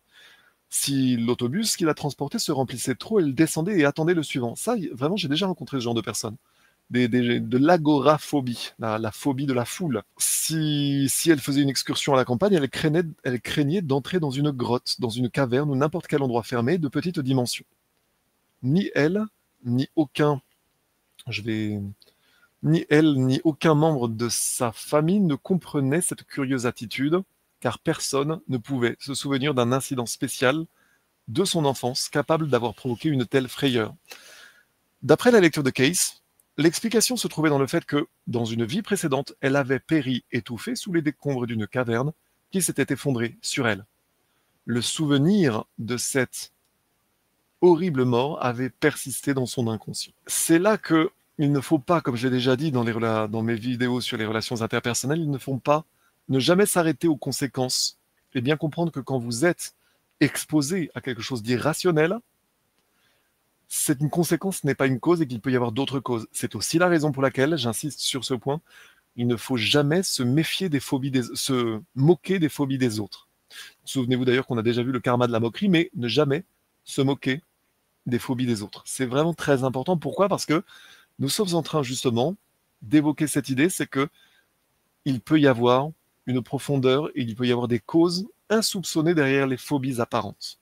Si l'autobus qui la transportait se remplissait trop, elle descendait et attendait le suivant. Ça, vraiment, j'ai déjà rencontré ce genre de personnes. De l'agoraphobie, la phobie de la foule. Si elle faisait une excursion à la campagne, elle craignait d'entrer dans une grotte, dans une caverne ou n'importe quel endroit fermé de petite dimension. Ni elle, ni aucun, ni elle, ni aucun membre de sa famille ne comprenait cette curieuse attitude, car personne ne pouvait se souvenir d'un incident spécial de son enfance capable d'avoir provoqué une telle frayeur. D'après la lecture de Case, l'explication se trouvait dans le fait que, dans une vie précédente, elle avait péri étouffée sous les décombres d'une caverne qui s'était effondrée sur elle. Le souvenir de cette horrible mort avait persisté dans son inconscient. C'est là que il ne faut pas, comme je l'ai déjà dit dans mes vidéos sur les relations interpersonnelles, il ne faut pas ne jamais s'arrêter aux conséquences et bien comprendre que quand vous êtes exposé à quelque chose d'irrationnel, c'est une conséquence, n'est pas une cause et qu'il peut y avoir d'autres causes. C'est aussi la raison pour laquelle, j'insiste sur ce point, il ne faut jamais se méfier des phobies se moquer des phobies des autres. Souvenez-vous d'ailleurs qu'on a déjà vu le karma de la moquerie, mais ne jamais se moquer des phobies des autres. C'est vraiment très important. Pourquoi? Parce que nous sommes en train justement d'évoquer cette idée, c'est que il peut y avoir une profondeur et il peut y avoir des causes insoupçonnées derrière les phobies apparentes.